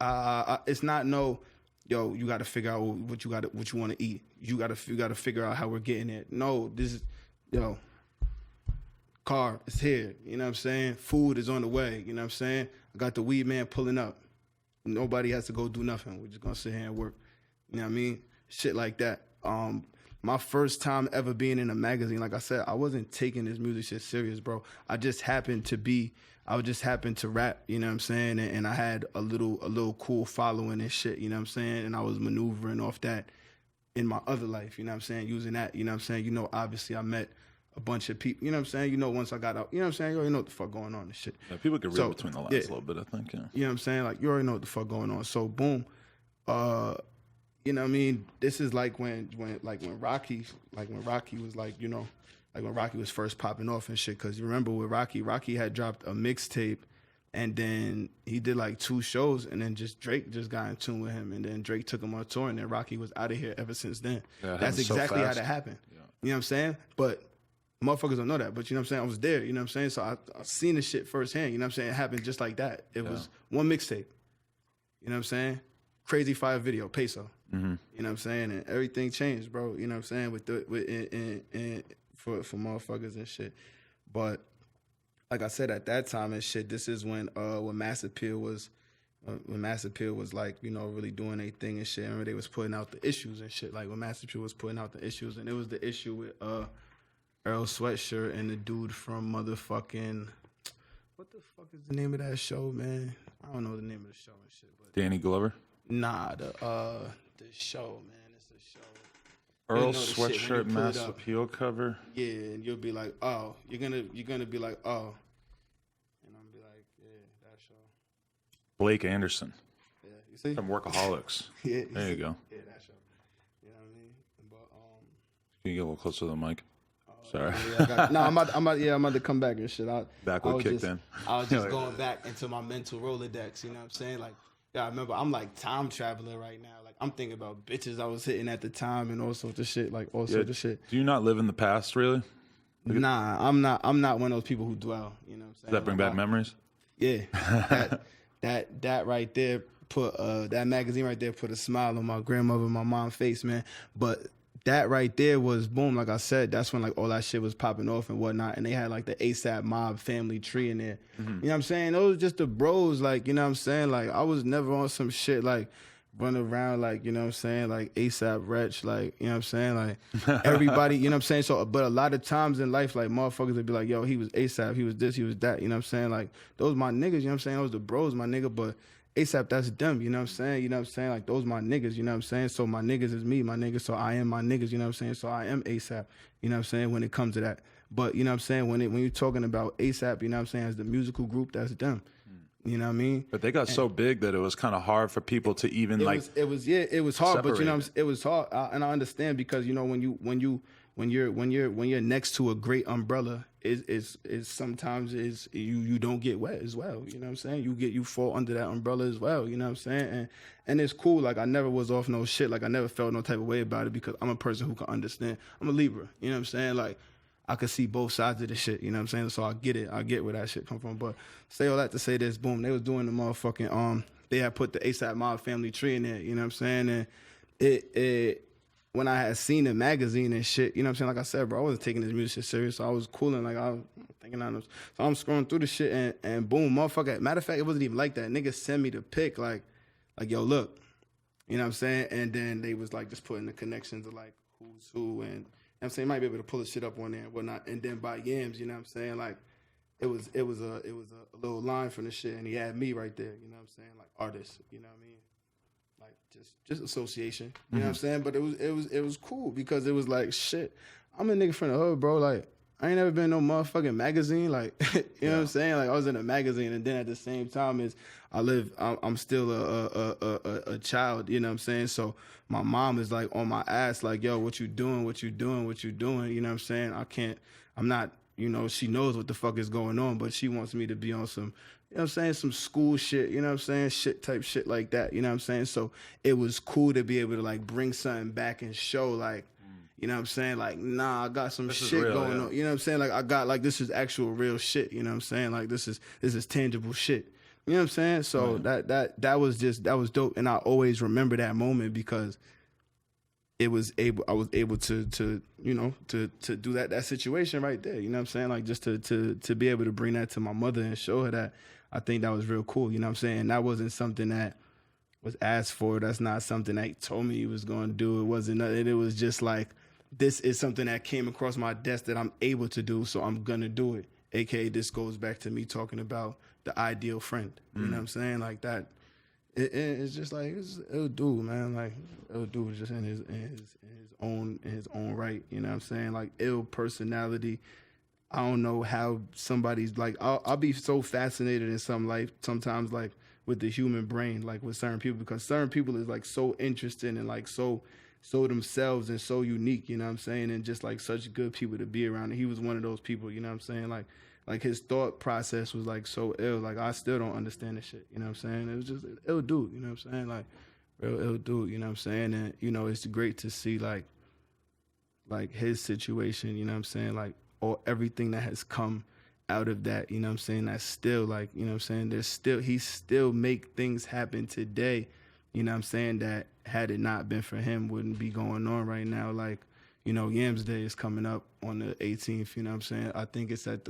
It's not no, yo, you got to figure out what you want to eat. You got to figure out how we're getting it. No, this is, yo, car is here, you know what I'm saying? Food is on the way, you know what I'm saying? I got the weed man pulling up. Nobody has to go do nothing. We're just going to sit here and work. You know what I mean? Shit like that. My first time ever being in a magazine, like I said, I wasn't taking this music shit serious, bro. I just happened to rap, you know what I'm saying? And I had a little cool following and shit, you know what I'm saying? And I was maneuvering off that in my other life, you know what I'm saying? Using that, you know what I'm saying? You know, obviously I met a bunch of people, you know what I'm saying? You know, once I got out, you know what I'm saying? You already know what the fuck going on and shit. Yeah, people can read between the lines a little bit, I think, yeah. You know what I'm saying? Like, you already know what the fuck going on. So, boom. You know what I mean? This is like when Rocky was like, you know, like when Rocky was first popping off and shit. Because you remember with Rocky had dropped a mixtape, and then he did like 2 shows, and then Drake just got in tune with him, and then Drake took him on tour, and then Rocky was out of here ever since then. Yeah, that's exactly how that happened. Yeah. You know what I'm saying? But motherfuckers don't know that, but you know what I'm saying? I was there, you know what I'm saying? So I seen the shit firsthand, you know what I'm saying? It happened just like that. It was one mixtape, you know what I'm saying? Crazy Fire video, peso. Mm-hmm. You know what I'm saying? And everything changed, bro. You know what I'm saying? For motherfuckers and shit. But like I said, at that time and shit, this is when Mass Appeal was like, you know, really doing their thing and shit. I remember they was putting out the issues and shit. Like when Mass Appeal was putting out the issues, and it was the issue with Earl Sweatshirt and the dude from motherfucking, what the fuck is the name of that show, man? I don't know the name of the show and shit. But Danny Glover? Nah, the show, man. It's a show. Earl Sweatshirt Mass Appeal cover. Yeah, and you'll be like, oh, you're gonna be like, oh, and I'm be like, yeah, that show. Blake Anderson. Yeah, you see. From Workaholics. Yeah, there you go. Yeah, that show. You know what I mean? But can you get a little closer to the mic? Sorry. Yeah, I'm about to come back and shit. Backward kick then. I was just going back into my mental Rolodex. You know what I'm saying? Like, yeah, I remember I'm like time traveling right now. Like I'm thinking about bitches I was hitting at the time and all sorts of shit. Like all sorts of shit. Do you not live in the past, really? Nah, I'm not one of those people who dwell. You know what I'm saying? Does that bring back memories? Yeah. that right there put that magazine right there put a smile on my grandmother and my mom's face, man. But that right there was boom, like I said, that's when like all that shit was popping off and whatnot. And they had like the ASAP Mob family tree in there. Mm-hmm. You know what I'm saying? Those were just the bros, like, you know what I'm saying? Like I was never on some shit like running around like, you know what I'm saying, like ASAP Retch, like, you know what I'm saying? Like everybody, you know what I'm saying? So but a lot of times in life, like motherfuckers would be like, yo, he was ASAP, he was this, he was that, you know what I'm saying? Like those my niggas, you know what I'm saying? Those the bros, my nigga, but ASAP, that's them, you know what I'm saying? You know what I'm saying? Like, those my niggas, you know what I'm saying? So my niggas is me, my niggas, so I am my niggas, you know what I'm saying? So I am ASAP, you know what I'm saying, when it comes to that. But, you know what I'm saying, when you're talking about ASAP, you know what I'm saying, as the musical group, that's them. You know what I mean? But they got so big that it was kind of hard for people to even it was hard, but you know, it was hard, and I understand because you know when you're next to a great umbrella, is sometimes you don't get wet as well. You know what I'm saying? You fall under that umbrella as well. You know what I'm saying? And it's cool. Like I never was off no shit. Like I never felt no type of way about it because I'm a person who can understand. I'm a Libra. You know what I'm saying? Like I could see both sides of the shit, you know what I'm saying? So I get it. I get where that shit come from. But say all that to say this, boom, they was doing the motherfucking, they had put the ASAP Mob family tree in there, you know what I'm saying? And it when I had seen the magazine and shit, you know what I'm saying? Like I said, bro, I wasn't taking this music shit serious, so I was cooling, like I was thinking on this. So I'm scrolling through the shit and boom, motherfucker. Matter of fact, it wasn't even like that. Niggas sent me the pic, like yo, look. You know what I'm saying? And then they was like just putting the connections of like who's who, and you know what I'm saying, might be able to pull the shit up on there and whatnot. And then by Yams, you know what I'm saying? Like it was a little line from the shit, and he had me right there, you know what I'm saying? Like artist, you know what I mean? Like just association. You know what I'm saying? But it was cool because it was like shit. I'm a nigga from the hood, bro. Like I ain't never been in no motherfucking magazine. Like you know what I'm saying? Like I was in a magazine, and then at the same time as I'm still a child. You know what I'm saying? So my mom is like on my ass, like, yo, what you doing? What you doing? What you doing? You know what I'm saying? I'm not. You know, she knows what the fuck is going on, but she wants me to be on some, you know what I'm saying, some school shit, you know what I'm saying, shit type shit like that, you know what I'm saying? So it was cool to be able to like bring something back and show like, you know what I'm saying, like, nah, I got some shit going on, you know what I'm saying? Like I got like, this is actual real shit, you know what I'm saying? Like this is tangible shit, you know what I'm saying? So that was dope, and I always remember that moment because I was able to you know to do that situation right there, you know what I'm saying, like just to be able to bring that to my mother and show her that. I think that was real cool, you know what I'm saying. And that wasn't something that was asked for. That's not something that he told me he was going to do. It wasn't. It was just like, this is something that came across my desk that I'm able to do, so I'm gonna do it. AKA, this goes back to me talking about the ideal friend. You know what I'm saying, like that. It's just like it'll do, man. Like it'll do just in his own right. You know what I'm saying? Like ill personality. I don't know how somebody's like. I'll be so fascinated in sometimes like with the human brain, like with certain people, because certain people is like so interesting and like so themselves and so unique. You know what I'm saying? And just like such good people to be around. And he was one of those people. You know what I'm saying? Like his thought process was like so ill. Like I still don't understand this shit. You know what I'm saying? It was just ill dude. You know what I'm saying? Like real ill dude. You know what I'm saying? And you know it's great to see like his situation. You know what I'm saying? Like everything that has come out of that. You know what I'm saying? That's still like, you know what I'm saying? He still make things happen today. You know what I'm saying? That had it not been for him wouldn't be going on right now. Like, you know, Yams Day is coming up on the 18th. You know what I'm saying? I think it's at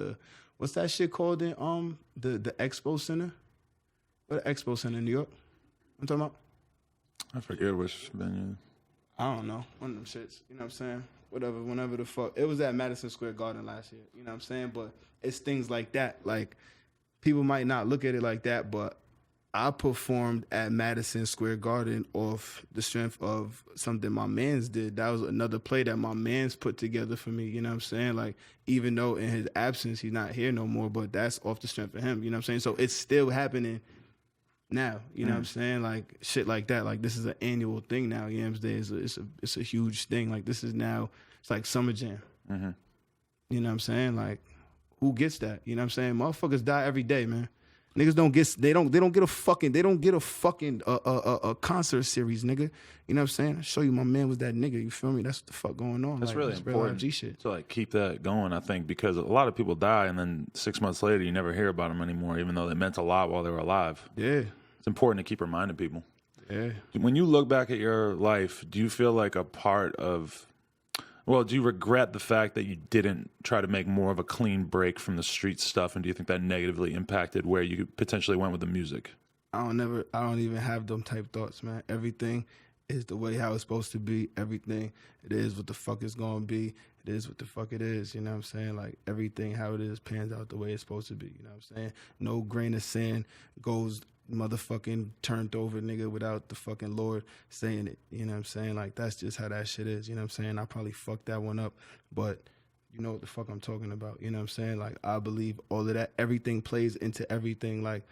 what's that shit called in the Expo Center? What Expo Center in New York? I'm talking about? I forget which venue. I don't know. One of them shits. You know what I'm saying? Whatever, whenever the fuck. It was at Madison Square Garden last year. You know what I'm saying? But it's things like that. Like, people might not look at it like that, but I performed at Madison Square Garden off the strength of something my mans did. That was another play that my mans put together for me. You know what I'm saying? Like, even though in his absence, he's not here no more, but that's off the strength of him. You know what I'm saying? So it's still happening now. You know what I'm saying? Like, shit like that. Like, this is an annual thing now. Yams Day it's a huge thing. Like, this is now, it's like Summer Jam. Mm-hmm. You know what I'm saying? Like, who gets that? You know what I'm saying? Motherfuckers die every day, man. Niggas don't get a fucking concert series, nigga. You know what I'm saying? I show you my man was that nigga, you feel me? That's what the fuck going on. That's like, really important G shit. to like keep that going, I think, because a lot of people die and then 6 months later you never hear about them anymore, even though they meant a lot while they were alive. Yeah. It's important to keep reminding people. Yeah. When you look back at your life, do you feel like a part of, well, do you regret the fact that you didn't try to make more of a clean break from the street stuff? And do you think that negatively impacted where you potentially went with the music? I don't even have them type thoughts, man. Everything is the way how it's supposed to be. Everything, it is what the fuck it's going to be. It is what the fuck it is. You know what I'm saying? Like, everything how it is pans out the way it's supposed to be. You know what I'm saying? No grain of sand goes motherfucking turned over, nigga, without the fucking Lord saying it. You know what I'm saying? Like, that's just how that shit is. You know what I'm saying? I probably fucked that one up, but you know what the fuck I'm talking about. You know what I'm saying? Like, I believe all of that. Everything plays into everything. Like,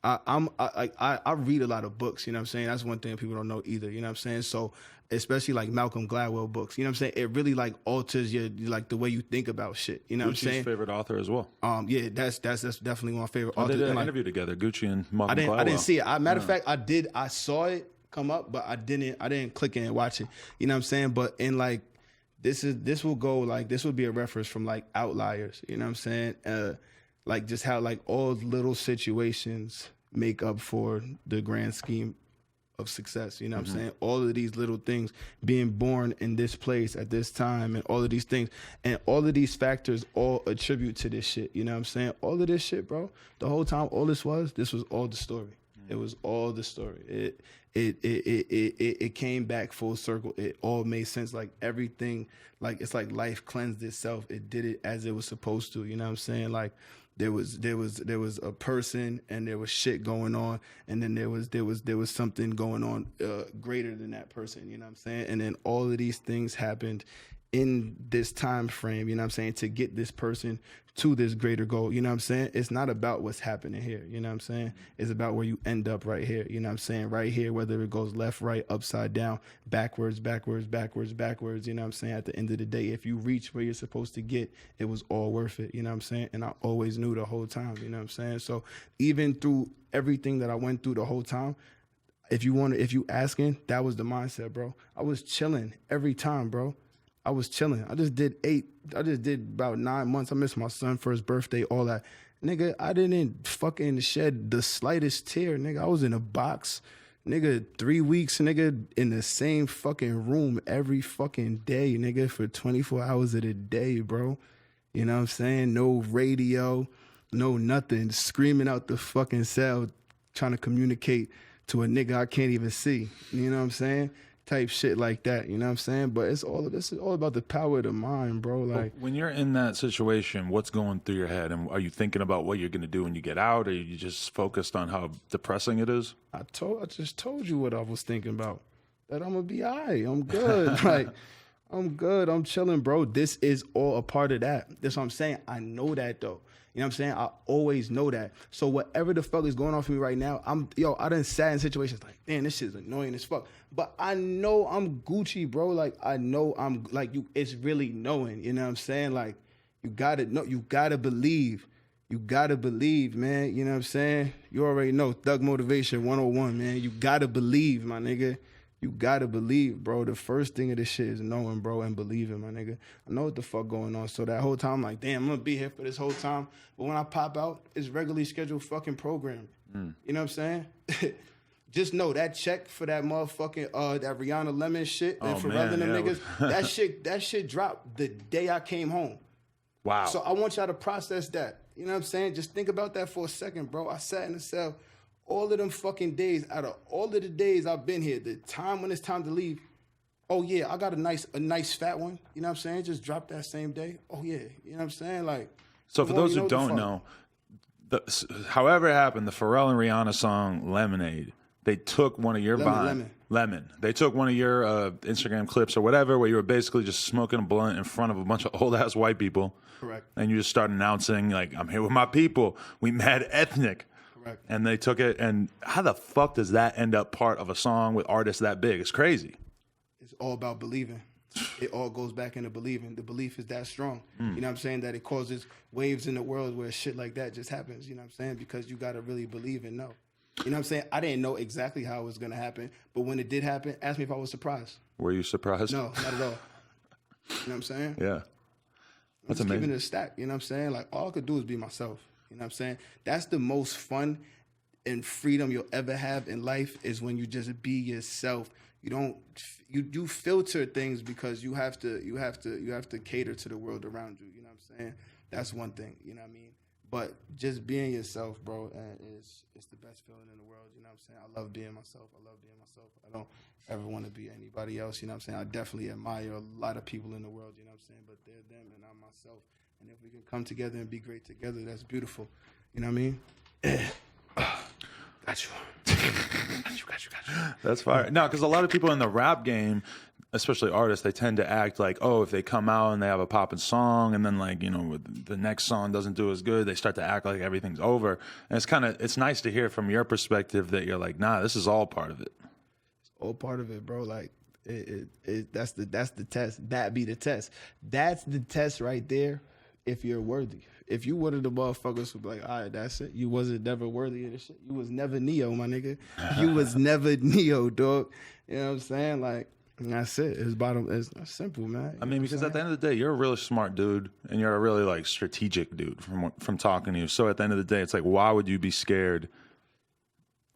I read a lot of books, you know what I'm saying? That's one thing people don't know either, you know what I'm saying? So, especially like Malcolm Gladwell books, you know what I'm saying? It really like alters your, like the way you think about shit, you know what I'm saying? Gucci's favorite author as well. Yeah, that's definitely one of my favorite authors. They did an like, interview together, Gucci and Malcolm Gladwell. I didn't see it. Matter of fact, I saw it come up, but I didn't click in and watch it, you know what I'm saying? But in like, this will be a reference from like Outliers, you know what I'm saying? Like just how like all little situations make up for the grand scheme of success. You know what I'm saying? All of these little things, being born in this place at this time, and all of these things, and all of these factors all attribute to this shit. You know what I'm saying? All of this shit, bro. The whole time, all this was all the story. It was all the story. It came back full circle. It all made sense. Like everything, like it's like life cleansed itself. It did it as it was supposed to. You know what I'm saying? Like there was a person, and there was shit going on, and then there was something going on greater than that person. You know what I'm saying? And then all of these things happened in this time frame, you know what I'm saying, to get this person to this greater goal. You know what I'm saying? It's not about what's happening here, you know what I'm saying? It's about where you end up right here, you know what I'm saying? Right here, whether it goes left, right, upside down, backwards, backwards, backwards, backwards, you know what I'm saying? At the end of the day, if you reach where you're supposed to get, it was all worth it, you know what I'm saying? And I always knew the whole time, you know what I'm saying? So even through everything that I went through the whole time, if you asking, that was the mindset, bro. I was chilling every time, bro. I was chilling. I just did about 9 months. I missed my son for his birthday, all that. Nigga, I didn't fucking shed the slightest tear, nigga. I was in a box, nigga, 3 weeks, nigga, in the same fucking room every fucking day, nigga, for 24 hours of the day, bro. You know what I'm saying? No radio, no nothing. Screaming out the fucking cell, trying to communicate to a nigga I can't even see. You know what I'm saying? Type shit like that, you know what I'm saying? But this is all about the power of the mind, bro. Like when you're in that situation, what's going through your head, and are you thinking about what you're gonna do when you get out, or are you just focused on how depressing it is? I just told you what I was thinking about. That I'm gonna be all right. I'm good. Like I'm good. I'm chilling, bro. This is all a part of that. That's what I'm saying. I know that though. You know what I'm saying? I always know that. So whatever the fuck is going on for me right now, I done sat in situations like, damn, this shit's annoying as fuck. But I know I'm Gucci, bro. Like, I know I'm, like, it's really knowing, you know what I'm saying? Like, you gotta know, you gotta believe. You gotta believe, man. You know what I'm saying? You already know, Thug Motivation 101, man. You gotta believe, my nigga. You gotta believe, bro. The first thing of this shit is knowing, bro, and believing, my nigga. I know what the fuck going on. So that whole time, I'm like, damn, I'm gonna be here for this whole time. But when I pop out, it's regularly scheduled fucking program. You know what I'm saying? Just know that check for that motherfucking that Rihanna Lemon shit and for them niggas, that shit dropped the day I came home. Wow. So I want y'all to process that. You know what I'm saying? Just think about that for a second, bro. I sat in the cell all of them fucking days, out of all of the days I've been here, the time when it's time to leave, oh yeah, I got a nice fat one. You know what I'm saying? Just drop that same day. Oh yeah, you know what I'm saying? Like, so for those who don't know, however it happened, the Pharrell and Rihanna song "Lemonade," they took one of your Lemon. They took one of your Instagram clips or whatever, where you were basically just smoking a blunt in front of a bunch of old ass white people. Correct. And you just started announcing like, "I'm here with my people. We mad ethnic." Correct. And they took it, and how the fuck does that end up part of a song with artists that big? It's crazy. It's all about believing. It all goes back into believing. The belief is that strong. You know what I'm saying? That it causes waves in the world where shit like that just happens. You know what I'm saying? Because you got to really believe and know. You know what I'm saying? I didn't know exactly how it was going to happen, but when it did happen, ask me if I was surprised. Were you surprised? No, not at all. You know what I'm saying? Yeah. That's amazing. amazing. Keeping it a stack. You know what I'm saying? Like, all I could do is be myself. You know what I'm saying? That's the most fun and freedom you'll ever have in life, is when you just be yourself. You filter things because you have to cater to the world around you. You know what I'm saying? That's one thing. You know what I mean? But just being yourself, bro, it's the best feeling in the world. You know what I'm saying? I love being myself. I don't ever want to be anybody else. You know what I'm saying? I definitely admire a lot of people in the world. You know what I'm saying? But they're them and I'm myself. And if we can come together and be great together, that's beautiful. You know what I mean? Got you. That's fire. No, because a lot of people in the rap game, especially artists, they tend to act like, oh, if they come out and they have a poppin' song, and then like, you know, the next song doesn't do as good, they start to act like everything's over. And it's nice to hear from your perspective that you're like, nah, this is all part of it. It's all part of it, bro. Like, that's the test. That be the test. That's the test right there. If you're worthy. If you one of the motherfuckers who be like, all right, that's it. You wasn't never worthy of this shit. You was never Neo, my nigga. You was never Neo, dog. You know what I'm saying? Like, that's it. It's simple, man. I mean, because at the end of the day, you're a really smart dude, and you're a really like strategic dude from talking to you. So at the end of the day, it's like, why would you be scared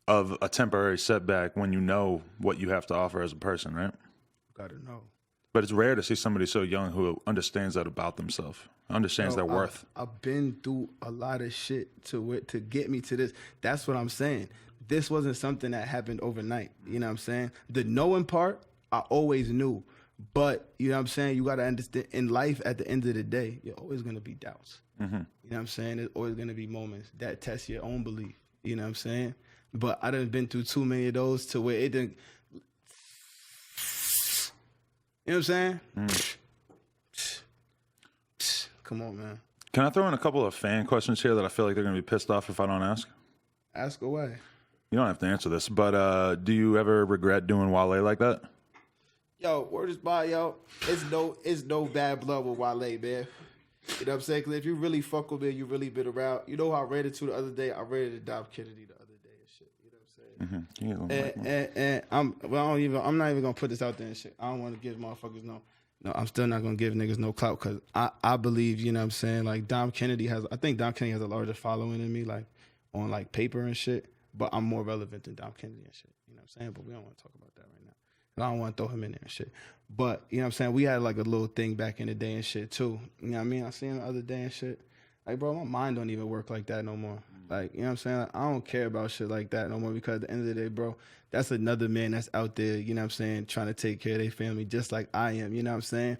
of a temporary setback when you know what you have to offer as a person, right? Gotta know. But it's rare to see somebody so young who understands that about themselves, understands their worth. I've been through a lot of shit to get me to this. That's what I'm saying. This wasn't something that happened overnight. You know what I'm saying? The knowing part, I always knew. But, you know what I'm saying? You got to understand, in life, at the end of the day, you're always going to be doubts. Mm-hmm. You know what I'm saying? There's always going to be moments that test your own belief. You know what I'm saying? But I done been through too many of those to where it didn't... You know what I'm saying? Come on, man. Can I throw in a couple of fan questions here that I feel like they're going to be pissed off if I don't ask? Ask away. You don't have to answer this, but do you ever regret doing Wale like that? Yo, word is by, yo. It's no bad blood with Wale, man. You know what I'm saying? Because if you really fuck with me, you really been around. You know how I read it to the other day? I read it to Dom Kennedy the other day and shit. You know what I'm saying? Mm-hmm. I'm not even gonna put this out there and shit. I don't want to give motherfuckers no. I'm still not gonna give niggas no clout because I believe, you know what I'm saying? Like I think Dom Kennedy has a larger following than me, like on like paper and shit. But I'm more relevant than Dom Kennedy and shit. You know what I'm saying? But we don't want to talk about that right now. I don't want to throw him in there and shit. But, you know what I'm saying? We had like a little thing back in the day and shit too. You know what I mean? I seen him the other day and shit. Like, bro, my mind don't even work like that no more. Like, you know what I'm saying? Like, I don't care about shit like that no more because at the end of the day, bro, that's another man that's out there, you know what I'm saying, trying to take care of their family just like I am. You know what I'm saying?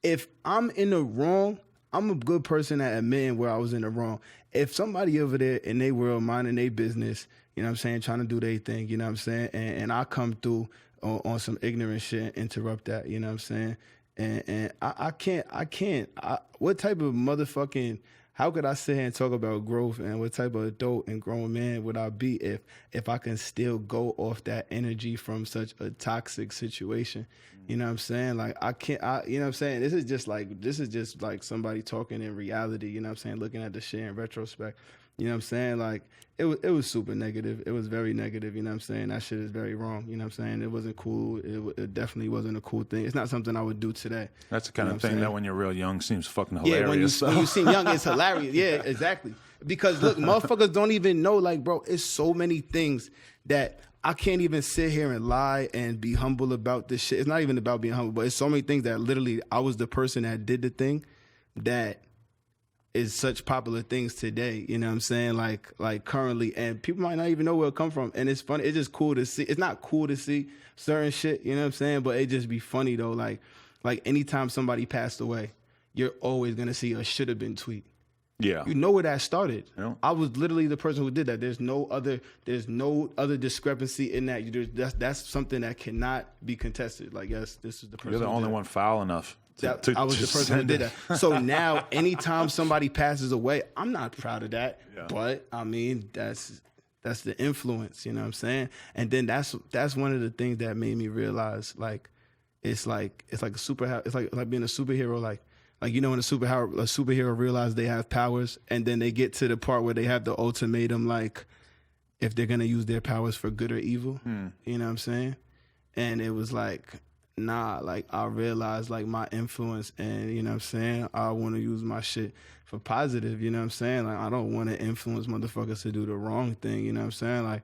If I'm in the wrong, I'm a good person at admitting where I was in the wrong. If somebody over there in their world minding their business, you know what I'm saying, trying to do their thing, you know what I'm saying, and I come through on some ignorant shit and interrupt that, you know what I'm saying, and I can't, what type of motherfucking, how could I sit here and talk about growth and what type of adult and grown man would I be if I can still go off that energy from such a toxic situation? You know what I'm saying? Like you know what I'm saying? This is just like somebody talking in reality, you know what I'm saying? Looking at the shit in retrospect. You know what I'm saying? Like it was super negative. It was very negative, you know what I'm saying? That shit is very wrong, you know what I'm saying? It wasn't cool. It definitely wasn't a cool thing. It's not something I would do today. That's the kind of thing that when you're real young seems fucking Yeah, hilarious. when you seem young, it's hilarious. Yeah, exactly. Because look, motherfuckers don't even know, like, bro, it's so many things that I can't even sit here and lie and be humble about this shit. It's not even about being humble, but it's so many things that literally I was the person that did the thing that is such popular things today, you know what I'm saying? Like currently, and people might not even know where it come from. And it's funny. It's just cool to see. It's not cool to see certain shit, you know what I'm saying? But it just be funny though. Like anytime somebody passed away, you're always gonna see a should have been tweet. Yeah. You know where that started. Yeah. I was literally the person who did that. There's no other discrepancy in that. That's something that cannot be contested. Like, yes, this is the person. You're the only one foul enough. I was the person who did that. So now, anytime somebody passes away, I'm not proud of that. Yeah. But I mean, that's the influence. You know what I'm saying? And then that's one of the things that made me realize, like, it's like a superhero. It's like being a superhero. Like you know, when a superhero realizes they have powers, and then they get to the part where they have the ultimatum, like, if they're gonna use their powers for good or evil. You know what I'm saying? And it was like, nah, like I realized like my influence, and you know what I'm saying, I want to use my shit for positive, you know what I'm saying? Like I don't want to influence motherfuckers to do the wrong thing, you know what I'm saying? Like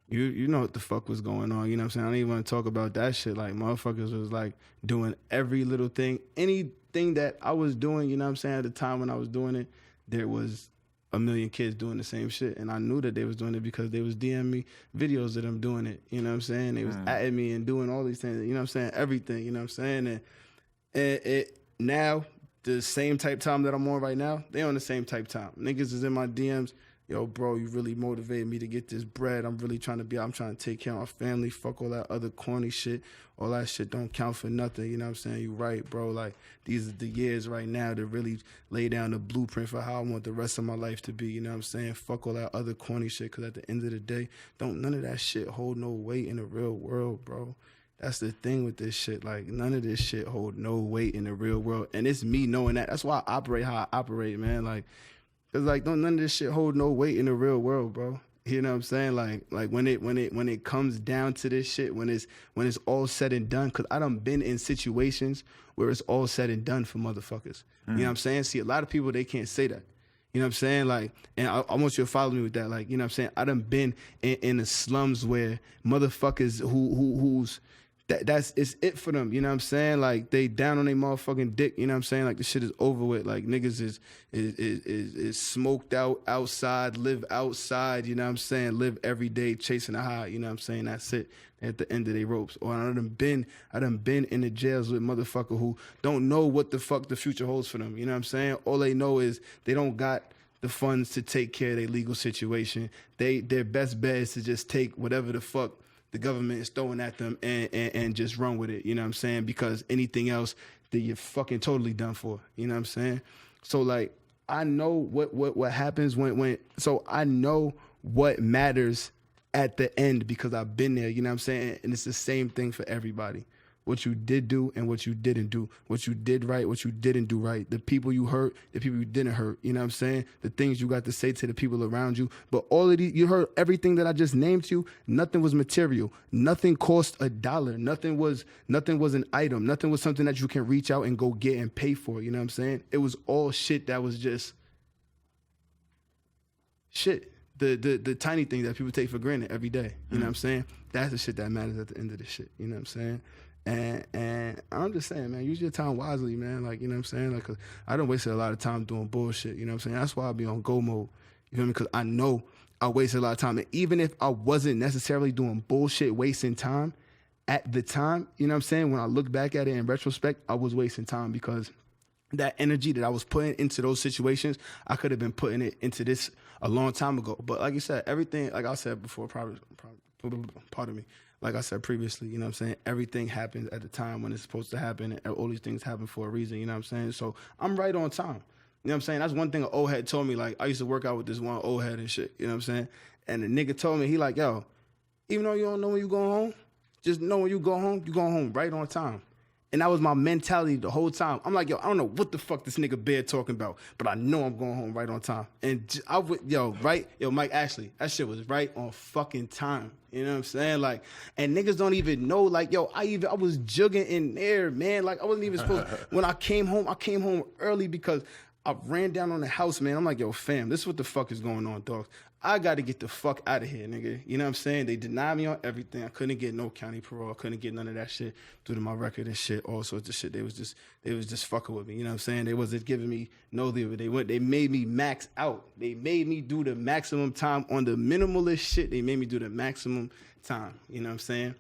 you know what the fuck was going on, you know what I'm saying? I don't even want to talk about that shit. Like motherfuckers was like doing every little thing, anything that I was doing, you know what I'm saying? At the time when I was doing it, there was a million kids doing the same shit, and I knew that they was doing it because they was DMing me videos of them doing it, you know what I'm saying? They was atting me and doing all these things, you know what I'm saying? Everything, you know what I'm saying? And it now, the same type time that I'm on right now, they on the same type time. Niggas is in my DMs, yo, bro, you really motivated me to get this bread. I'm really trying to take care of my family. Fuck all that other corny shit. All that shit don't count for nothing. You know what I'm saying? You right, bro. Like, these are the years right now to really lay down the blueprint for how I want the rest of my life to be. You know what I'm saying? Fuck all that other corny shit, because at the end of the day, none of that shit hold no weight in the real world, bro. That's the thing with this shit. Like, none of this shit hold no weight in the real world. And it's me knowing that. That's why I operate how I operate, man. Like, because, like, none of this shit hold no weight in the real world, bro. You know what I'm saying? Like when it comes down to this shit, when it's all said and done, because I done been in situations where it's all said and done for motherfuckers. You know what I'm saying? See, a lot of people, they can't say that. You know what I'm saying? Like, and I want you to follow me with that. Like, you know what I'm saying? I done been in the slums where motherfuckers who's it's it for them. You know what I'm saying? Like, they down on their motherfucking dick. You know what I'm saying? Like, the shit is over with. Like, niggas is smoked out outside, live outside. You know what I'm saying? Live every day chasing a high. You know what I'm saying? That's it. At the end of their ropes. Or I done been in the jails with motherfuckers who don't know what the fuck the future holds for them. You know what I'm saying? All they know is they don't got the funds to take care of their legal situation. Their best bet is to just take whatever the fuck the government is throwing at them and just run with it. You know what I'm saying? Because anything else, that you're fucking totally done for. You know what I'm saying? So like, I know what happens when so I know what matters at the end because I've been there. You know what I'm saying? And it's the same thing for everybody. What you did do and what you didn't do. What you did right, what you didn't do right. The people you hurt, the people you didn't hurt. You know what I'm saying? The things you got to say to the people around you. But all of these, you heard everything that I just named to you. Nothing was material. Nothing cost $1. Nothing was an item. Nothing was something that you can reach out and go get and pay for. You know what I'm saying? It was all shit that was just shit. The tiny things that people take for granted every day. You know what I'm saying? That's the shit that matters at the end of the shit. You know what I'm saying? And I'm just saying, man, use your time wisely, man. Like, you know what I'm saying? Like, 'cause I done wasted a lot of time doing bullshit. You know what I'm saying? That's why I be on go mode. You feel me? Because I know I wasted a lot of time. And even if I wasn't necessarily doing bullshit, wasting time at the time, you know what I'm saying? When I look back at it in retrospect, I was wasting time because that energy that I was putting into those situations, I could have been putting it into this a long time ago. But like you said, everything, like I said before, probably pardon me, like I said previously, you know what I'm saying? Everything happens at the time when it's supposed to happen, and all these things happen for a reason, you know what I'm saying? So I'm right on time. You know what I'm saying? That's one thing an old head told me. Like, I used to work out with this one old head and shit, you know what I'm saying? And the nigga told me, he like, yo, even though you don't know when you going home, just know when you go home right on time. And that was my mentality the whole time. I'm like, yo, I don't know what the fuck this nigga Bear talking about, but I know I'm going home right on time. And Mike Ashley, that shit was right on fucking time. You know what I'm saying? Like, and niggas don't even know, like, yo, I was jugging in there, man. Like, I wasn't even supposed when I came home early because I ran down on the house, man. I'm like, yo, fam, this is what the fuck is going on, dog. I got to get the fuck out of here, nigga. You know what I'm saying? They denied me on everything. I couldn't get no county parole. I couldn't get none of that shit due to my record and shit, all sorts of shit. They was just fucking with me. You know what I'm saying? They wasn't giving me no leave. They made me max out. They made me do the maximum time on the minimalist shit. They made me do the maximum time. You know what I'm saying?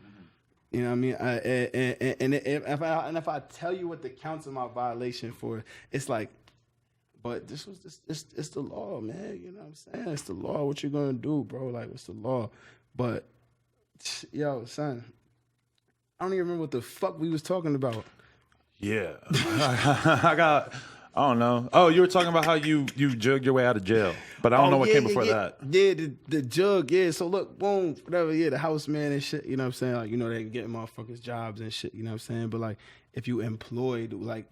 You know what I mean? If I tell you what the counts of my violation for, it's like, but it's the law, man. You know what I'm saying? It's the law. What you gonna do, bro? Like, it's the law. But, yo, son, I don't even remember what the fuck we was talking about. Yeah. I don't know. Oh, you were talking about how you jugged your way out of jail. But I don't know what came before that. Yeah, the jug, yeah. So look, boom, whatever, yeah, the houseman and shit, you know what I'm saying? Like, you know, they get motherfuckers jobs and shit, you know what I'm saying? But like, if you employed like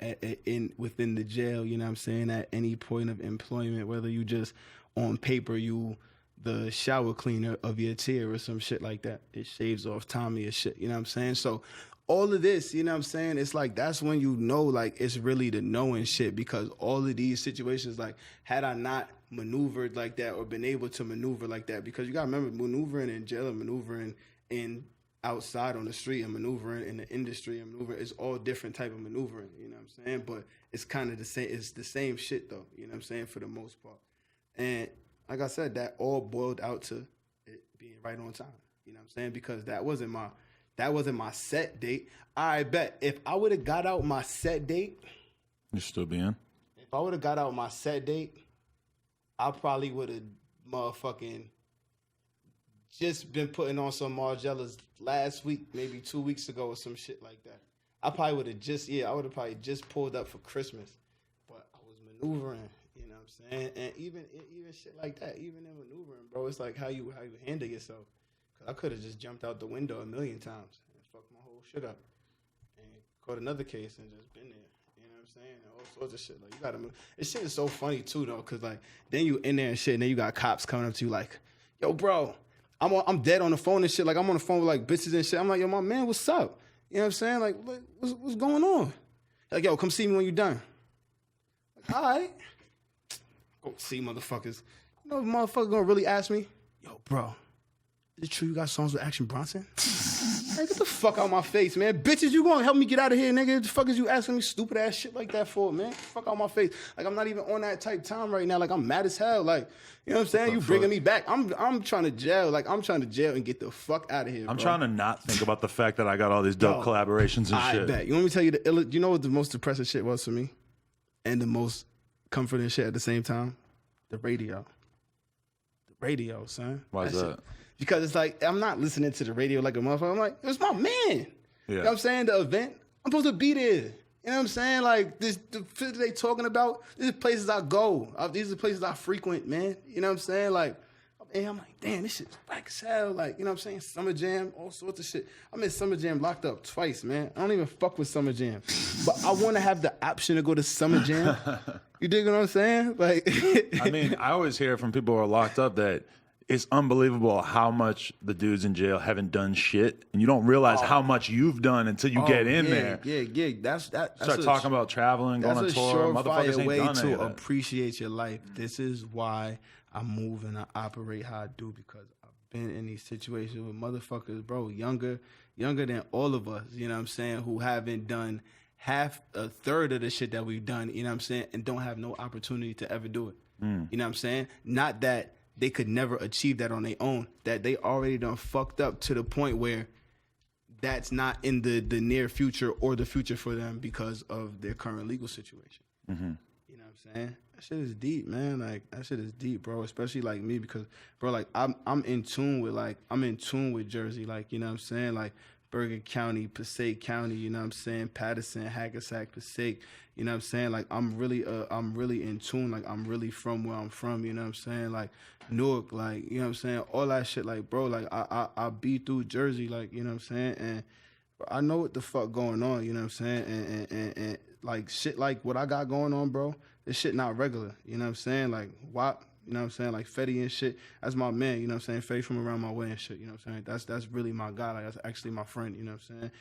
within the jail, you know what I'm saying, at any point of employment, whether you just on paper you the shower cleaner of your tier or some shit like that, it shaves off Tommy or shit, you know what I'm saying? So all of this, you know what I'm saying, it's like that's when you know, like, it's really the knowing shit, because all of these situations, like, had I not maneuvered like that or been able to maneuver like that, because you gotta remember, maneuvering in jail and maneuvering in outside on the street and maneuvering in the industry and maneuvering is all different type of maneuvering, you know what I'm saying? But it's kind of the same, it's the same shit though, you know what I'm saying, for the most part. And like I said, that all boiled out to it being right on time, you know what I'm saying? Because that wasn't my set date. I bet if I would have got out my set date, you still be in? If I would have got out my set date, I probably would have motherfucking just been putting on some Margellas last week, maybe 2 weeks ago or some shit like that. I probably would have I would have probably just pulled up for Christmas. But I was maneuvering, you know what I'm saying? And even shit like that, even in maneuvering, bro, it's like how you handle yourself. Cause I could have just jumped out the window a million times and fucked my whole shit up. And caught another case and just been there. You know what I'm saying? And all sorts of shit. Like, you gotta move. This shit is so funny too though, cause like then you in there and shit, and then you got cops coming up to you like, yo, bro, I'm dead on the phone and shit. Like, I'm on the phone with like bitches and shit. I'm like, yo, my man, what's up? You know what I'm saying? Like, what's going on? Like, yo, come see me when you're done. Like, all right. go see motherfuckers. You know, motherfucker gonna really ask me, yo, bro, is it true you got songs with Action Bronson? Hey, get the fuck out my face, man. Bitches, you gonna help me get out of here, nigga? The fuck is you asking me stupid ass shit like that for, man? Fuck out my face. Like, I'm not even on that type time right now. Like, I'm mad as hell. Like, you know what I'm saying? You bringing me back. I'm trying to jail. Like, I'm trying to jail and get the fuck out of here, I'm bro. trying to not think about the fact that I got all these dope collaborations and shit. I bet. You want me to tell you you know what the most depressing shit was for me? And the most comforting shit at the same time? The radio. The radio, son. Why is that? Because it's like, I'm not listening to the radio like a motherfucker. I'm like, it's my man. Yeah. You know what I'm saying? The event, I'm supposed to be there. You know what I'm saying? Like, the shit they talking about, these are places I go. These are places I frequent, man. You know what I'm saying? Like, and I'm like, damn, this shit's whack as hell. Like, you know what I'm saying? Summer Jam, all sorts of shit. I'm in Summer Jam locked up twice, man. I don't even fuck with Summer Jam. But I want to have the option to go to Summer Jam. You dig what I'm saying? Like, I mean, I always hear from people who are locked up that it's unbelievable how much the dudes in jail haven't done shit, and you don't realize how much you've done until you get in there. Yeah. That's Start talking about traveling, going on tour. Motherfuckers ain't way done to that. appreciate your life. This is why I move and I operate how I do, because I've been in these situations with motherfuckers, bro, younger than all of us. You know what I'm saying? Who haven't done a third of the shit that we've done. You know what I'm saying? And don't have no opportunity to ever do it. You know what I'm saying? Not that they could never achieve that on their own, that they already done fucked up to the point where that's not in the near future or the future for them because of their current legal situation. You know what I'm saying? That shit is deep, man. Like, that shit is deep, bro. Especially like me, because, bro, like I'm in tune with Jersey. Like, you know what I'm saying? Like, Bergen County, Passaic County, you know what I'm saying? Patterson, Hackensack, Passaic, you know what I'm saying? Like, I'm really in tune. Like, I'm really from where I'm from, you know what I'm saying? Like, Newark, like, you know what I'm saying? All that shit, like, bro, like, I be through Jersey, like, you know what I'm saying? And I know what the fuck going on, you know what I'm saying? And like, shit like what I got going on, bro, this shit not regular, you know what I'm saying? Like, WAP, you know what I'm saying? Like, Fetty and shit, that's my man, you know what I'm saying? Fetty from around my way and shit, you know what I'm saying? That's really my guy, like, that's actually my friend, you know what I'm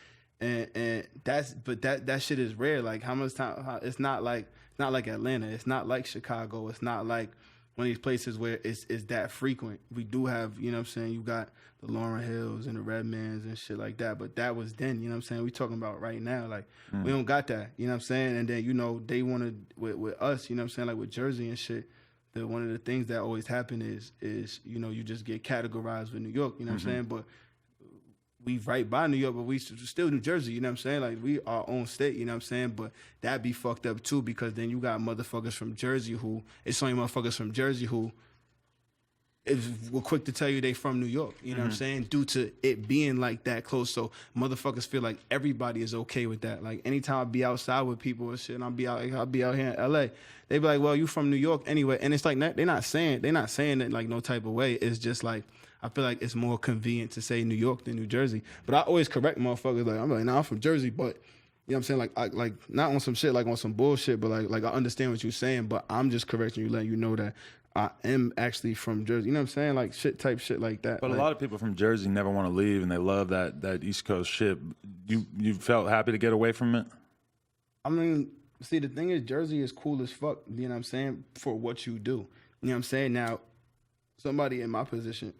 saying? And that shit is rare. Like, how much time? It's not like Atlanta. It's not like Chicago. It's not like one of these places where it's that frequent. We do have, you know what I'm saying? You got the Lauryn Hills and the Redmans and shit like that. But that was then, you know what I'm saying? We talking about right now. Like, we don't got that, you know what I'm saying? And then, you know, they wanted with us, you know what I'm saying? Like with Jersey and shit. One of the things that always happen is you know, you just get categorized with New York, you know what I'm saying? But we right by New York, but we still New Jersey, you know what I'm saying? Like, we our own state, you know what I'm saying? But that be fucked up too, because then you got motherfuckers from Jersey it's only motherfuckers from Jersey who we're quick to tell you they from New York, you know what I'm saying? Due to it being like that close. So motherfuckers feel like everybody is okay with that. Like, anytime I be outside with people and shit, and I'll be out here in LA, they be like, well, you from New York anyway. And it's like, they're not saying it like no type of way. It's just like, I feel like it's more convenient to say New York than New Jersey. But I always correct motherfuckers. Like, I'm like, nah, I'm from Jersey, but you know what I'm saying? Like not on some shit, like on some bullshit, but like I understand what you're saying, but I'm just correcting you, letting you know that I am actually from Jersey. You know what I'm saying? Like, shit like that. But like, a lot of people from Jersey never want to leave, and they love that East Coast shit. You felt happy to get away from it? I mean, see, the thing is, Jersey is cool as fuck, you know what I'm saying, for what you do. You know what I'm saying? Now, somebody in my position,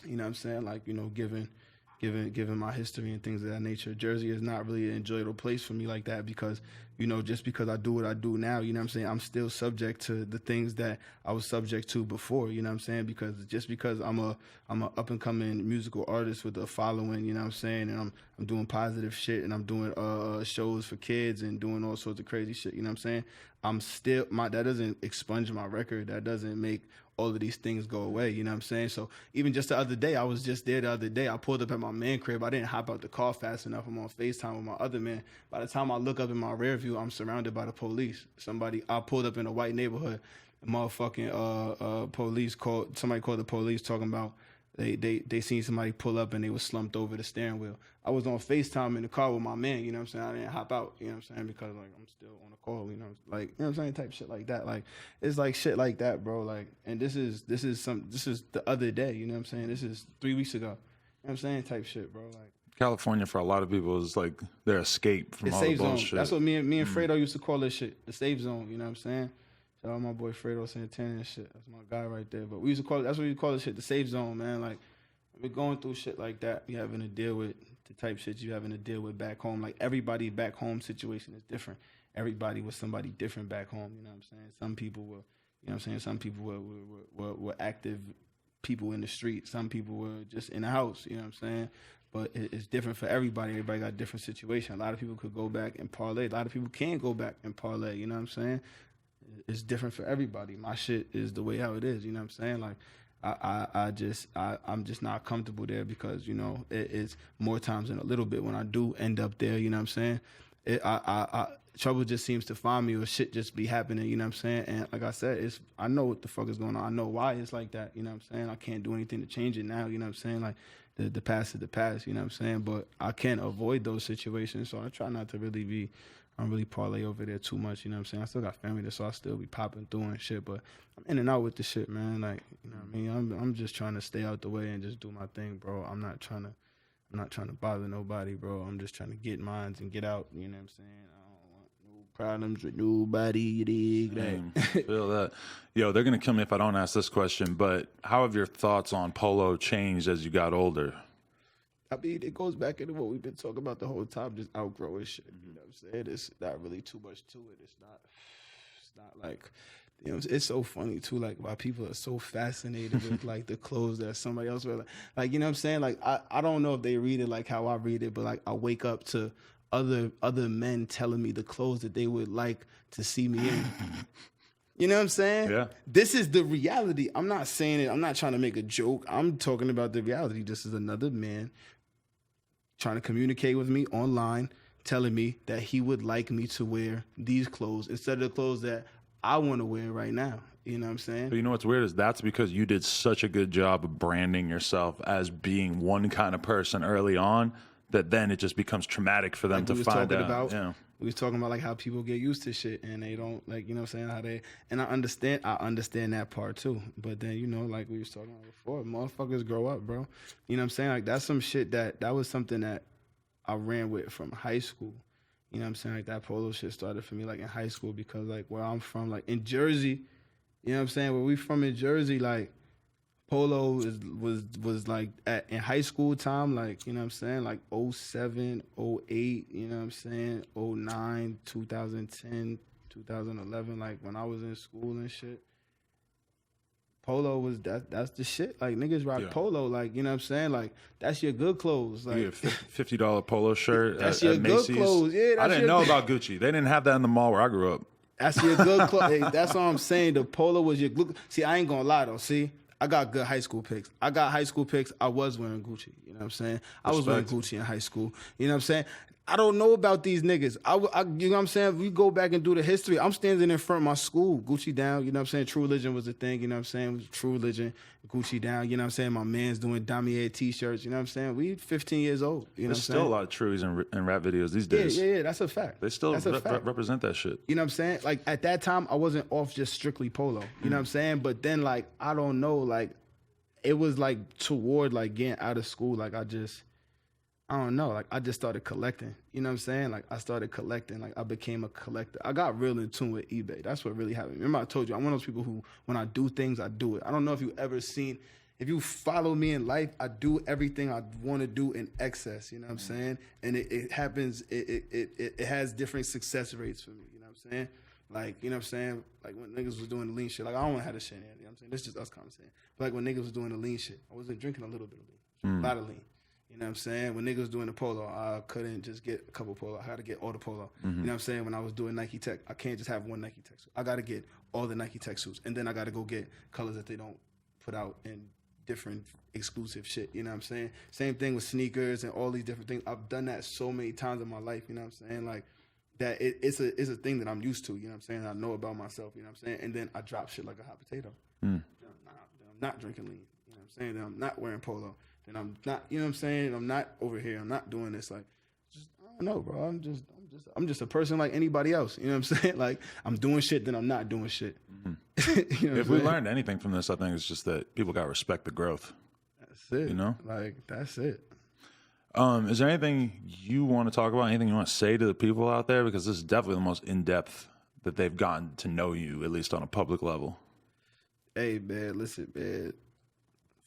you know what I'm saying, like, you know, given my history and things of that nature, Jersey is not really an enjoyable place for me like that, because, you know, just because I do what I do now, you know what I'm saying, I'm still subject to the things that I was subject to before, you know what I'm saying, because just because I'm a up and coming musical artist with a following, you know what I'm saying, and I'm doing positive shit, and I'm doing shows for kids and doing all sorts of crazy shit, you know what I'm saying, I'm still, that doesn't expunge my record, that doesn't make all of these things go away, you know what I'm saying? So even just the other day, I was just there the other day. I pulled up at my man crib. I didn't hop out the car fast enough. I'm on FaceTime with my other man. By the time I look up in my rear view, I'm surrounded by the police. I pulled up in a white neighborhood. The motherfucking somebody called the police talking about they seen somebody pull up and they was slumped over the steering wheel. I was on FaceTime in the car with my man, you know what I'm saying? I didn't hop out, you know what I'm saying? Because, like, I'm still on the call, you know, like, you know what I'm saying? Type shit like that. Like, it's like shit like that, bro. Like, and this is the other day, you know what I'm saying? This is 3 weeks ago. You know what I'm saying? Type shit, bro. Like, California, for a lot of people, is like their escape from all the safe zone. bullshit. That's what me and Fredo used to call this shit, the safe zone, you know what I'm saying? Shout out my boy Fredo Santana and shit. That's my guy right there. But we used to call it, that's what we call this shit, the safe zone, man. Like, we're going through shit like that. We having to deal with the type shit you having to deal with back home. Like, everybody back home situation is different. Everybody was somebody different back home, you know what I'm saying? Some people were, you know what I'm saying? Some people were active people in the street. Some people were just in the house, you know what I'm saying? But it's different for everybody. Everybody got a different situation. A lot of people could go back and parlay. A lot of people can't go back and parlay, you know what I'm saying? It's different for everybody. My shit is the way how it is, you know what I'm saying? Like, I'm just not comfortable there because, you know, it's more times than a little bit when I do end up there, you know what I'm saying? Trouble just seems to find me, or shit just be happening, you know what I'm saying? And like I said, I know what the fuck is going on. I know why it's like that, you know what I'm saying? I can't do anything to change it now, you know what I'm saying? Like, the past is the past, you know what I'm saying? But I can't avoid those situations, so I try not to really I don't really parlay over there too much, you know what I'm saying? I still got family there, so I still be popping through and shit, but I'm in and out with the shit, man. Like, you know what I mean? I'm just trying to stay out the way and just do my thing, bro. I'm not trying to bother nobody, bro. I'm just trying to get mines and get out, you know what I'm saying? I don't want no problems with nobody, you dig? Like, feel that. Yo, they're going to kill me if I don't ask this question, but how have your thoughts on polo changed as you got older? I mean, it goes back into what we've been talking about the whole time, just outgrowing shit. You know what I'm saying? It's not really too much to it. It's not like, you know, it's so funny too, like why people are so fascinated with like the clothes that somebody else wear. Like, you know what I'm saying? Like, I don't know if they read it like how I read it, but like I wake up to other men telling me the clothes that they would like to see me in. You know what I'm saying? Yeah. This is the reality. I'm not saying it. I'm not trying to make a joke. I'm talking about the reality. This is another man trying to communicate with me online, telling me that he would like me to wear these clothes instead of the clothes that I want to wear right now. You know what I'm saying? But you know what's weird is that's because you did such a good job of branding yourself as being one kind of person early on that then it just becomes traumatic for them like to find out. About, we was talking about like how people get used to shit and they don't, like, you know what I'm saying, how they, and I understand that part too. But then, you know, like we was talking about before, motherfuckers grow up, bro. You know what I'm saying? Like, that's some shit that was something that I ran with from high school. You know what I'm saying? Like, that polo shit started for me like in high school because like where I'm from, like in Jersey, you know what I'm saying? Where we from in Jersey, like polo was like in high school time, like, you know what I'm saying, like 07, 08, you know what I'm saying, 09, 2010, 2011, like when I was in school and shit. Polo was that's the shit. Like, niggas rock polo, like, you know what I'm saying? Like, that's your good clothes. Like, you get a $50 polo shirt that's at your Macy's. Good clothes. Yeah, I didn't know about Gucci. They didn't have that in the mall where I grew up. That's your good clothes. Hey, that's what I'm saying. The polo was your good. See, I ain't gonna lie though. See, I got good high school pics. I was wearing Gucci. You know what I'm saying? I was wearing Gucci in high school. You know what I'm saying? I don't know about these niggas. You know what I'm saying? If we go back and do the history, I'm standing in front of my school, Gucci down. You know what I'm saying? True Religion was the thing. You know what I'm saying? It was True Religion, Gucci down. You know what I'm saying? My man's doing Damier t-shirts. You know what I'm saying? We 15 years old. You know There's still a lot of Truies in rap videos these days. Yeah, that's a fact. They still represent that shit. You know what I'm saying? Like, at that time, I wasn't off just strictly polo. You know what I'm saying? But then, like, I don't know, like, it was like toward like getting out of school, like I don't know, like I just started collecting. You know what I'm saying? Like, I started collecting, like I became a collector. I got real in tune with eBay. That's what really happened. Remember I told you, I'm one of those people who, when I do things, I do it. I don't know if you ever seen, if you follow me in life, I do everything I want to do in excess. You know what I'm saying? And it happens, it has different success rates for me. You know what I'm saying? Like, you know what I'm saying? Like, when niggas was doing the lean shit, like, I don't want to have this shit in, you know what I'm saying? This is just us kind of saying. But like, when niggas was doing the lean shit, I wasn't drinking a little bit of lean, a lot of lean. You know what I'm saying? When niggas was doing the polo, I couldn't just get a couple polo. I had to get all the polo. You know what I'm saying? When I was doing Nike Tech, I can't just have one Nike Tech suit. I got to get all the Nike Tech suits. And then I got to go get colors that they don't put out in different exclusive shit. You know what I'm saying? Same thing with sneakers and all these different things. I've done that so many times in my life. You know what I'm saying? Like, that it's a thing that I'm used to, you know what I'm saying? I know about myself, you know what I'm saying? And then I drop shit like a hot potato. I'm not drinking lean, you know what I'm saying? Then I'm not wearing polo. Then I'm not, you know what I'm saying? I'm not over here. I'm not doing this. Like, just, I don't know, bro. I'm just a person like anybody else. You know what I'm saying? Like, I'm doing shit, then I'm not doing shit. You know if we learned anything from this, I think it's just that people got to respect the growth. That's it. You know? Like, that's it. Is there anything you want to talk about? Anything you want to say to the people out there? Because this is definitely the most in-depth that they've gotten to know you, at least on a public level? Hey, man, listen, man.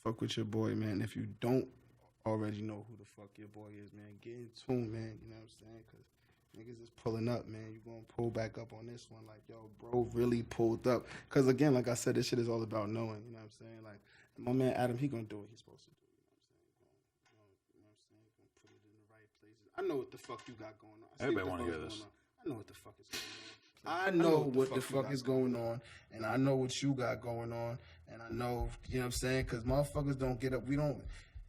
Fuck with your boy, man. If you don't already know who the fuck your boy is, man, get in tune, man. You know what I'm saying? Because niggas is pulling up, man. You gonna pull back up on this one. Like, yo, bro really pulled up. Because, again, like I said, this shit is all about knowing. You know what I'm saying? Like, my man Adam, he gonna do what he's supposed to do. You know what I'm saying? You know what I'm saying? Gonna put it in the right places. I know what the fuck you got going on. Everybody want to hear this. I know what the fuck is going on. I know what the fuck is going on, and I know what you got going on, and I know, you know what I'm saying, because motherfuckers don't get up. We don't,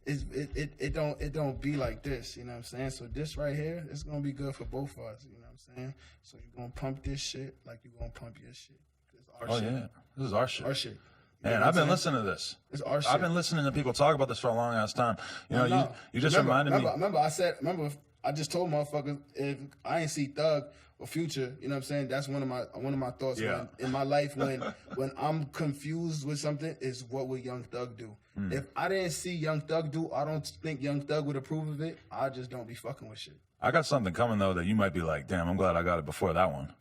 it don't be like this, you know what I'm saying? So this right here, it's going to be good for both of us, you know what I'm saying? So you're going to pump this shit like you're going to pump your shit. It's our shit. Yeah. This is our shit. Our shit. Man, I've been listening to this. It's our shit. I've been listening to people talk about this for a long ass time. You know, you just reminded me. Remember, I just told motherfuckers, if I ain't see Thug or Future, you know what I'm saying? That's one of my thoughts in my life when I'm confused with something is what would Young Thug do? If I didn't see Young Thug do, I don't think Young Thug would approve of it. I just don't be fucking with shit. I got something coming though that you might be like, damn, I'm glad I got it before that one.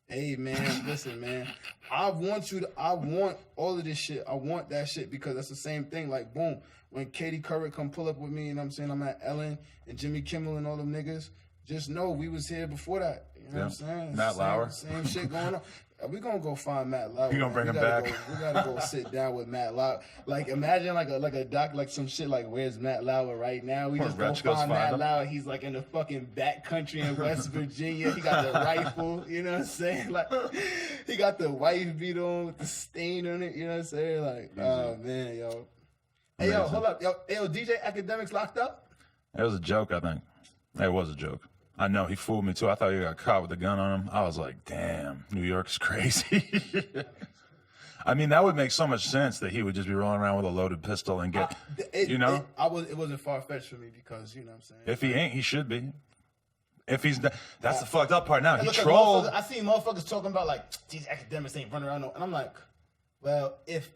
Hey man, listen man, I want all of this shit. I want that shit because that's the same thing. Like boom, when Katie Couric come pull up with me, you know what I'm saying? I'm at Ellen and Jimmy Kimmel and all them niggas. Just know we was here before that. You know what I'm saying? Matt Lauer. Same shit going on. We gonna go find Matt Lauer. You gonna bring him back? We gotta go sit down with Matt Lauer. Like imagine like a doc, like some shit like where's Matt Lauer right now? We just go find Matt Lauer. He's like in the fucking back country in West Virginia. He got the rifle. You know what I'm saying? Like he got the wife beat on with the stain on it. You know what I'm saying? Like oh man, yo. Hey yo, hold up, yo, DJ Academics locked up? It was a joke, I think. It was a joke. I know, he fooled me too. I thought he got caught with a gun on him. I was like, damn, New York's crazy. I mean, that would make so much sense that he would just be rolling around with a loaded pistol and get, you know? It wasn't far-fetched for me because, you know what I'm saying? If he ain't, he should be. If he's, that's the fucked up part now. He look, trolled. I seen motherfuckers talking about like, these academics ain't running around. And I'm like, well, if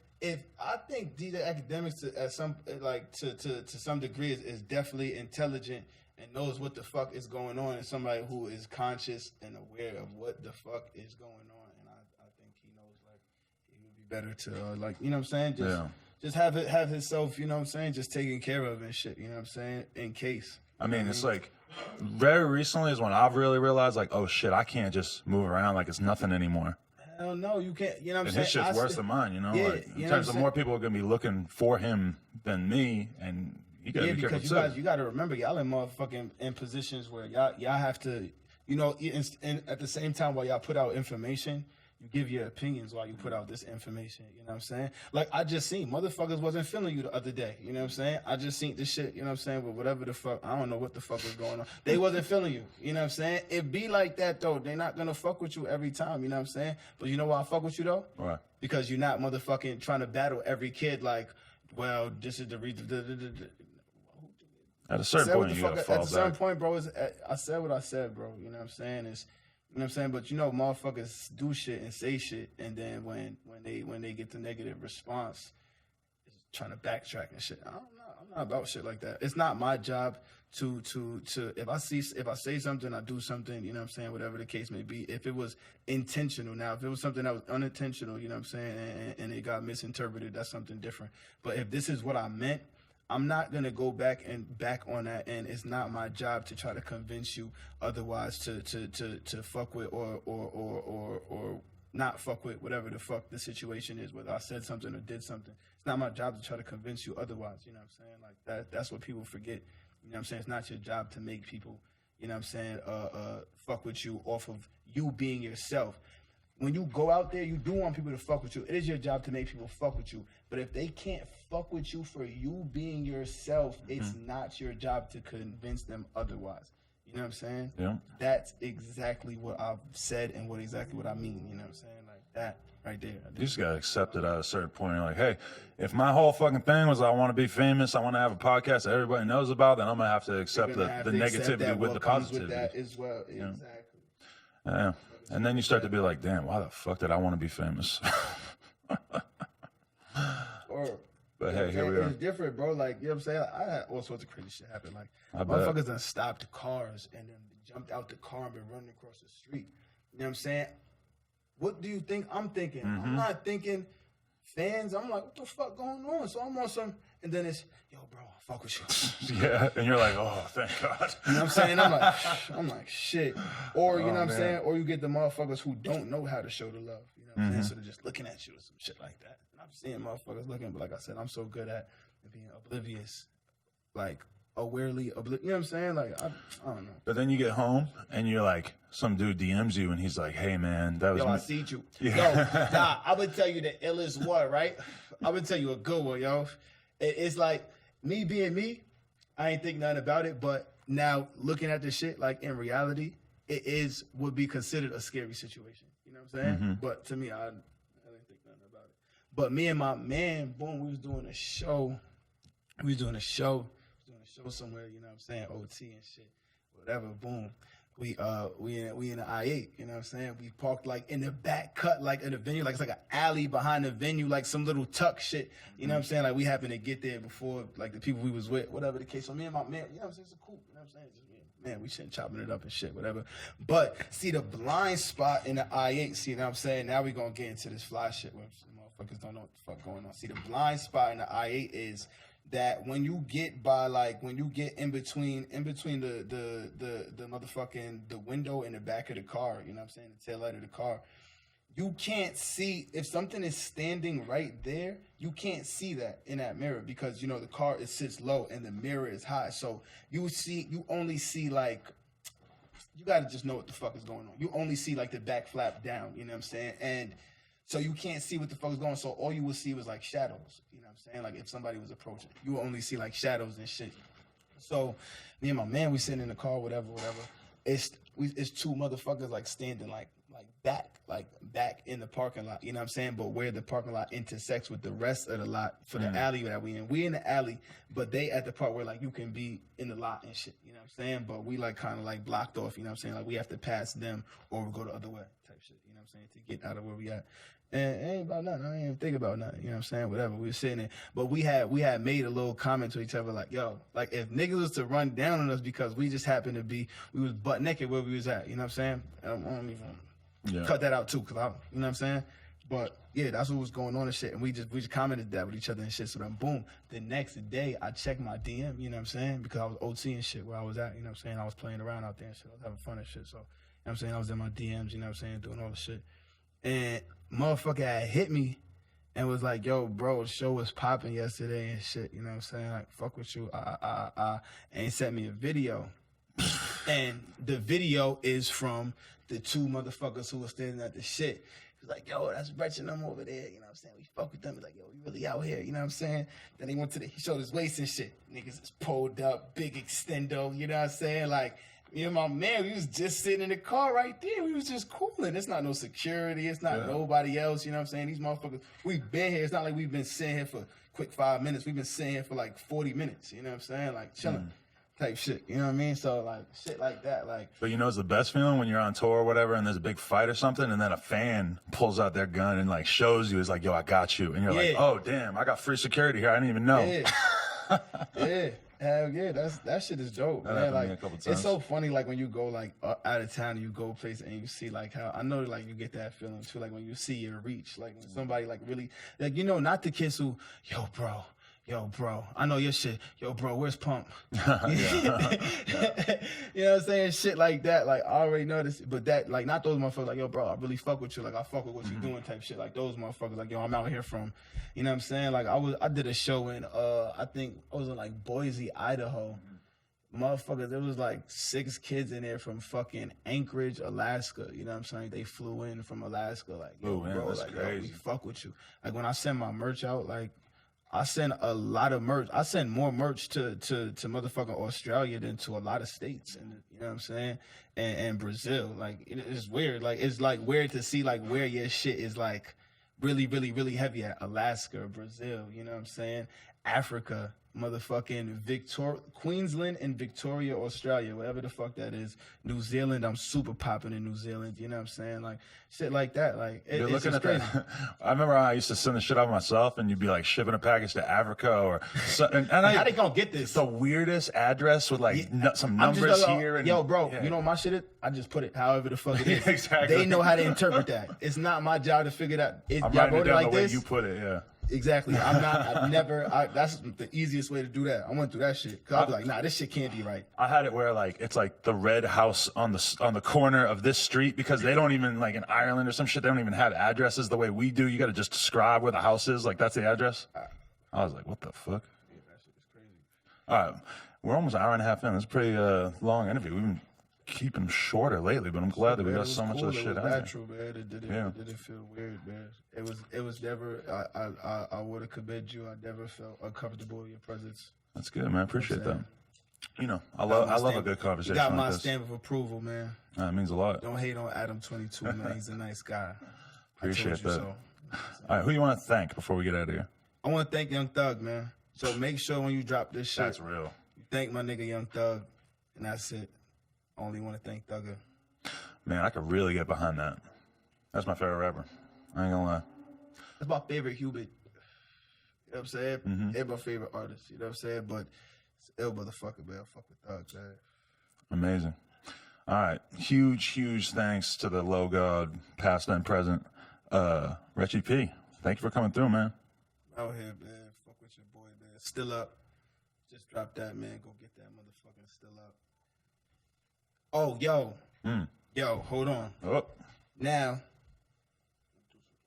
I think these academics to some degree is definitely intelligent and knows what the fuck is going on, and somebody who is conscious and aware of what the fuck is going on, and I think he knows like he would be better to like you know what I'm saying, just have himself, you know what I'm saying, just taken care of and shit, you know what I'm saying, in case. I mean, it's like very recently is when I've really realized like, oh shit, I can't just move around like it's nothing anymore. Hell no, you can't. You know what I'm and saying? His shit's worse than mine, you know. Yeah, like, in terms of more people are gonna be looking for him than me, and you gotta be careful too. Because you gotta remember, y'all in motherfucking in positions where y'all have to, you know, and at the same time while y'all put out information, you give your opinions while you put out this information. You know what I'm saying? Like I just seen motherfuckers wasn't feeling you the other day. You know what I'm saying? I just seen this shit. You know what I'm saying? With whatever the fuck, I don't know what the fuck was going on. They wasn't feeling you. You know what I'm saying? It be like that though. They not gonna fuck with you every time. You know what I'm saying? But you know why I fuck with you though? Why? Because you're not motherfucking trying to battle every kid. Like, well, this is the reason. At a certain point, you gotta fall back. At a certain point, bro, I said what I said, bro. You know what I'm saying? It's, you know what I'm saying? But you know, motherfuckers do shit and say shit, and then when they get the negative response, it's trying to backtrack and shit. I'm not about shit like that. It's not my job to if I say something, I do something. You know what I'm saying? Whatever the case may be. If it was intentional, now if it was something that was unintentional, you know what I'm saying, and it got misinterpreted, that's something different. But if this is what I meant, I'm not gonna go back on that, and it's not my job to try to convince you otherwise to fuck with or not fuck with whatever the fuck the situation is, whether I said something or did something. It's not my job to try to convince you otherwise. You know what I'm saying? Like that's what people forget. You know what I'm saying? It's not your job to make people, you know what I'm saying, fuck with you off of you being yourself. When you go out there, you do want people to fuck with you. It is your job to make people fuck with you. But if they can't fuck with you for you being yourself, it's not your job to convince them otherwise. You know what I'm saying? Yeah. That's exactly what I've said and exactly what I mean. You know what I'm saying? Like that right there. You just gotta accept it at a certain point. You're like, hey, if my whole fucking thing was I want to be famous, I want to have a podcast that everybody knows about, then I'm gonna have to accept the negativity with the positivity. With that as well. Exactly. Yeah. And then you start to be like, damn, why the fuck did I want to be famous? But hey, here we are. It's different, bro. Like, you know what I'm saying? I had all sorts of crazy shit happen. Like, motherfuckers done stopped cars and then jumped out the car and been running across the street. You know what I'm saying? what do you think I'm thinking? I'm not thinking fans. I'm like, what the fuck going on? So I'm on some, and then it's, yo, bro, I fuck with you. Yeah, and you're like, oh, thank God. You know what I'm saying? I'm like, shit. Or, you know what I'm saying? Or you get the motherfuckers who don't know how to show the love. You know what I'm saying? So they're just looking at you or some shit like that. And I'm seeing motherfuckers looking, but like I said, I'm so good at being oblivious, like, awarely, you know what I'm saying? Like, I don't know. But then you get home and you're like, some dude DMs you and he's like, hey man, that was Yo, me. I see you. Yeah. Yo, nah, I would tell you the illest one, right? I would tell you a good one, yo. It's like, me being me, I ain't think nothing about it, but now looking at this shit, like in reality, would be considered a scary situation. You know what I'm saying? But to me, I didn't think nothing about it. But me and my man, boom, we was doing a show somewhere, you know what I'm saying, OT and shit, whatever, boom. We in the I-8, you know what I'm saying? We parked like in the back cut, like in the venue, like it's like an alley behind the venue, like some little tuck shit, you know what I'm saying? Like we happened to get there before like the people we was with, whatever the case. So me and my man, you know what I'm saying, it's cool, you know what I'm saying? Just, man, we shouldn't chopping it up and shit, whatever. But see the blind spot in the I-8, see, you know what I'm saying? Now we gonna get into this fly shit where motherfuckers don't know what the fuck going on. See, the blind spot in the I-8 is that when you get in between the motherfucking the window in the back of the car, you know what I'm saying, the tail light of the car, you can't see if something is standing right there. You can't see that in that mirror because you know the car sits low and the mirror is high. So you only see like, you gotta just know what the fuck is going on. You only see like the back flap down, you know what I'm saying, and so you can't see what the fuck is going on. So all you will see was like shadows. You know what I'm saying? Like if somebody was approaching, you will only see like shadows and shit. So me and my man, we sitting in the car, whatever. It's two motherfuckers like standing like back in the parking lot. You know what I'm saying? But where the parking lot intersects with the rest of the lot for the alley that we in. We in the alley, but they at the part where like you can be in the lot and shit. You know what I'm saying? But we like kind of like blocked off. You know what I'm saying? Like we have to pass them or we go the other way type shit. You know what I'm saying? To get out of where we at. And it ain't about nothing. I ain't even think about nothing. You know what I'm saying? Whatever. We were sitting there. But we had made a little comment to each other like, yo, like if niggas was to run down on us because we just happened to be, we was butt naked where we was at. You know what I'm saying? I don't even cut that out too, cause you know what I'm saying? But yeah, that's what was going on and shit. And we just commented that with each other and shit. So then boom, the next day I checked my DM, you know what I'm saying? Because I was OT and shit where I was at, you know what I'm saying? I was playing around out there and shit. I was having fun and shit. So, you know what I'm saying? I was in my DMs, you know what I'm saying? Doing all the shit. And motherfucker had hit me and was like, yo, bro, the show was popping yesterday and shit. You know what I'm saying? Like, fuck with you. And he sent me a video. And the video is from the two motherfuckers who were standing at the shit. He's like, yo, that's Retch and them over there. You know what I'm saying? We fuck with them. He's like, yo, we really out here. You know what I'm saying? Then he showed his waist and shit. Niggas is pulled up, big extendo. You know what I'm saying? Like, me and my man, we was just sitting in the car right there. We was just cooling. It's not no security. It's not nobody else. You know what I'm saying? These motherfuckers, we've been here. It's not like we've been sitting here for a quick 5 minutes. We've been sitting here for like 40 minutes. You know what I'm saying? Like chilling type shit. You know what I mean? So like shit like that. Like, but you know, it's the best feeling when you're on tour or whatever and there's a big fight or something and then a fan pulls out their gun and like shows you, it's like, yo, I got you. And you're like, oh, damn, I got free security here. I didn't even know. Yeah. Yeah. Hell yeah, that shit is dope, man. Like, it's so funny, like when you go like out of town and you go place and you see like how I know like you get that feeling too, like when you see your reach, like when somebody like really like, you know, not the kids who, yo bro, I know your shit. Yo, bro, where's Pump? You know what I'm saying? Shit like that. Like, I already know this. But that, like, not those motherfuckers like, yo, bro, I really fuck with you. Like, I fuck with what you doing type shit. Like, those motherfuckers, like, yo, I'm out here from, you know what I'm saying? Like, I did a show in, I think I was in, like, Boise, Idaho. Motherfuckers, there was, like, 6 kids in there from fucking Anchorage, Alaska. You know what I'm saying? They flew in from Alaska. Like, yo, bro, like, yo, we fuck with you. Like, when I send my merch out, like, I send a lot of merch. I send more merch to motherfucking Australia than to a lot of states, and you know what I'm saying, and Brazil. Like it's weird. Like it's like weird to see like where your shit is like really, really, really heavy at Alaska, Brazil. You know what I'm saying? Africa, motherfucking Queensland and Victoria, Australia, whatever the fuck that is. New Zealand, I'm super popping in New Zealand. You know what I'm saying? Like shit like that. Like You're it's looking just at crazy. that. I remember I used to send the shit out myself, and you'd be like shipping a package to Africa or and How they gonna get this? It's the weirdest address with like some I'm just numbers like, here. And, yo, bro, yeah. you know what my shit is? I just put it however the fuck it is. Exactly. They know how to interpret that. It's not my job to figure that. I'm Y'all writing it wrote it down like the way this. you put it. Yeah. Exactly. That's the easiest way to do that. I went through that shit. Cause I was like, nah, this shit can't be right. I had it where like it's like the red house on the corner of this street, because they don't even, like in Ireland or some shit, they don't even have addresses the way we do. You got to just describe where the house is, like that's the address. I was like, what the fuck? Yeah, that shit is crazy. All right, we're almost an hour and a half in. It's a pretty long interview. We've been keeping shorter lately, but I'm glad that we got so much of the shit out there. Natural, man. It didn't feel weird, man. It was never. I would have commended you. I never felt uncomfortable in your presence. That's good, man. I appreciate that. You know, I love a good conversation. You got my like this. stamp of approval, man. It means a lot. Don't hate on Adam 22, man. He's a nice guy. Appreciate that. So. All right, who you want to thank before we get out of here? I want to thank Young Thug, man. So make sure when you drop this shit, That's real. you thank my nigga Young Thug, and that's it. I only want to thank Thugger. Man, I could really get behind that. That's my favorite rapper. I ain't gonna lie. That's my favorite Hubert. You know what I'm saying? Mm-hmm. They're my favorite artist. You know what I'm saying? But it's ill motherfucker, man. Fuck with Thug, man. Amazing. All right. Huge thanks to the low god, past and present, Retch EP. Thank you for coming through, man. Out here, man. Fuck with your boy, man. Still up. Just drop that, man. Go get that motherfucking still up. Oh, yo. Yo, hold on. Oh. Now,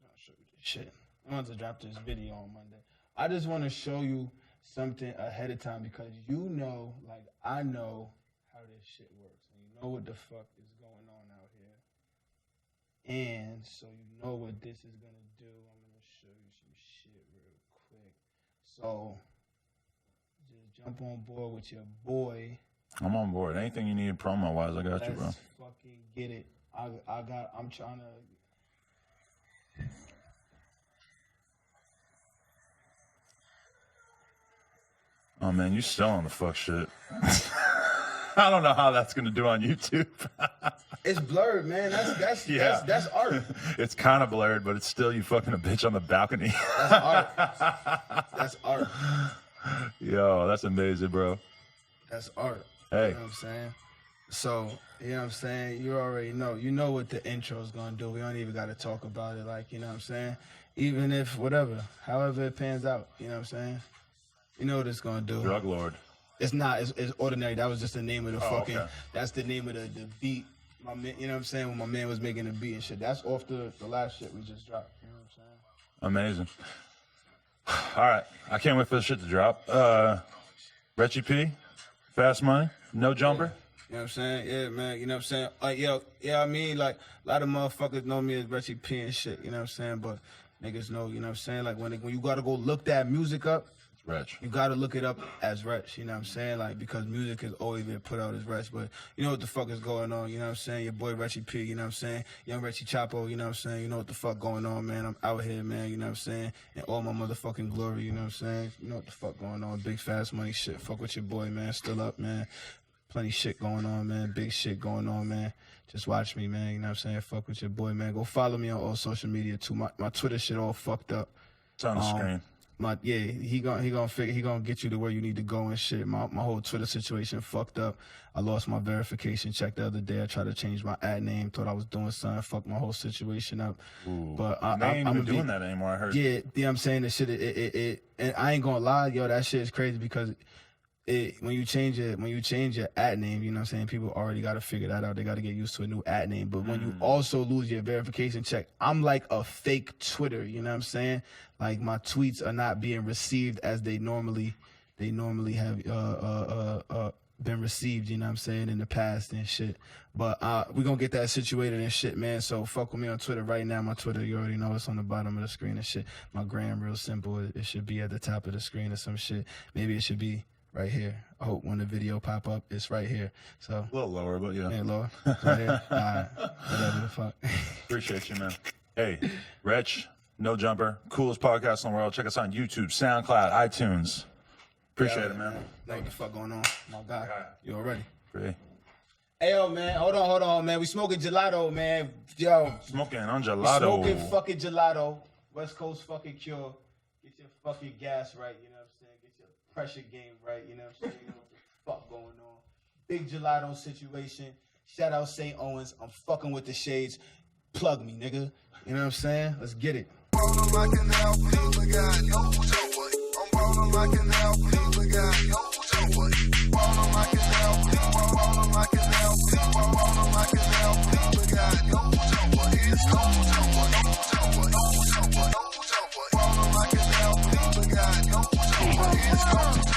I'll show you this shit. I want to drop this video on Monday. I just want to show you something ahead of time because you know, like I know how this shit works. And you know what the fuck is going on out here. And so you know what this is going to do. I'm going to show you some shit real quick. So, just jump on board with your boy. I'm on board. Anything you need promo-wise, I got you, bro. Let's fucking get it. I'm trying to... Oh, man, you still on the fuck shit. I don't know how that's going to do on YouTube. It's blurred, man. That's art. It's kind of blurred, but it's still you fucking a bitch on the balcony. That's art. That's art. Yo, that's amazing, bro. That's art. Hey. You know what I'm saying? So, you know what I'm saying? You already know. You know what the intro's going to do. We don't even got to talk about it. Like, you know what I'm saying? Even if whatever, however it pans out, you know what I'm saying? You know what it's going to do. Drug Lord. It's not. It's ordinary. That was just the name of the fucking. Okay. That's the name of the beat. My man, you know what I'm saying? When my man was making the beat and shit. That's off the last shit we just dropped. You know what I'm saying? Amazing. All right. I can't wait for the shit to drop. Retch EP, Fast Money, No Jumper. You know what I'm saying? Yeah, man. You know what I'm saying? Like, yo, yeah, I mean, like, a lot of motherfuckers know me as Retch EP and shit. You know what I'm saying? But niggas know, you know what I'm saying? Like, when you gotta go look that music up, Retch. you gotta look it up as Retch, you know what I'm saying? Like, because music has always been put out as Retch, but you know what the fuck is going on, you know what I'm saying? Your boy Retch EP, you know what I'm saying? Young Retchy Chapo, you know what I'm saying? You know what the fuck going on, man? I'm out here, man, you know what I'm saying? In all my motherfucking glory, you know what I'm saying? You know what the fuck going on? Big Fast Money shit. Fuck with your boy, man. Still up, man. Plenty shit going on, man. Big shit going on, man. Just watch me, man. You know what I'm saying? Fuck with your boy, man. Go follow me on all social media, too. My Twitter shit all fucked up. It's on the screen. He gonna get you to where you need to go and shit. My whole Twitter situation fucked up. I lost my verification check the other day. I tried to change my ad name, thought I was doing something, fucked my whole situation up. Ooh. But They ain't even doing that anymore, I heard. Yeah, you know what I'm saying? The shit, and I ain't gonna lie, yo, that shit is crazy because when you change your ad name, you know what I'm saying, people already got to figure that out. They got to get used to a new ad name. But when you also lose your verification check, I'm like a fake Twitter, you know what I'm saying? Like, my tweets are not being received as they normally have been received, you know what I'm saying, in the past and shit. But we're going to get that situated and shit, man. So fuck with me on Twitter right now. My Twitter, you already know, it's on the bottom of the screen and shit. My gram, real simple. It should be at the top of the screen or some shit. Maybe it should be right here. I hope when the video pop up, it's right here. So A little lower, but yeah. yeah, lower. Right here. All right. Whatever the fuck. Appreciate you, man. Hey, Retch, No Jumper, coolest podcast in the world. Check us on YouTube, SoundCloud, iTunes. Appreciate it, man. Know what the fuck going on, my guy. You already? Free. Hey, yo, man, hold on, man. We smoking gelato, man. Yo, Smoking on we gelato. smoking fucking gelato. West Coast fucking cure. Get your fucking gas right, you know what I'm saying? Get your pressure game right, you know what I'm saying? You know what the fuck going on. Big gelato situation. Shout out St. Owens. I'm fucking with the shades. Plug me, nigga. You know what I'm saying? Let's get it. I'm rolling like an alpha,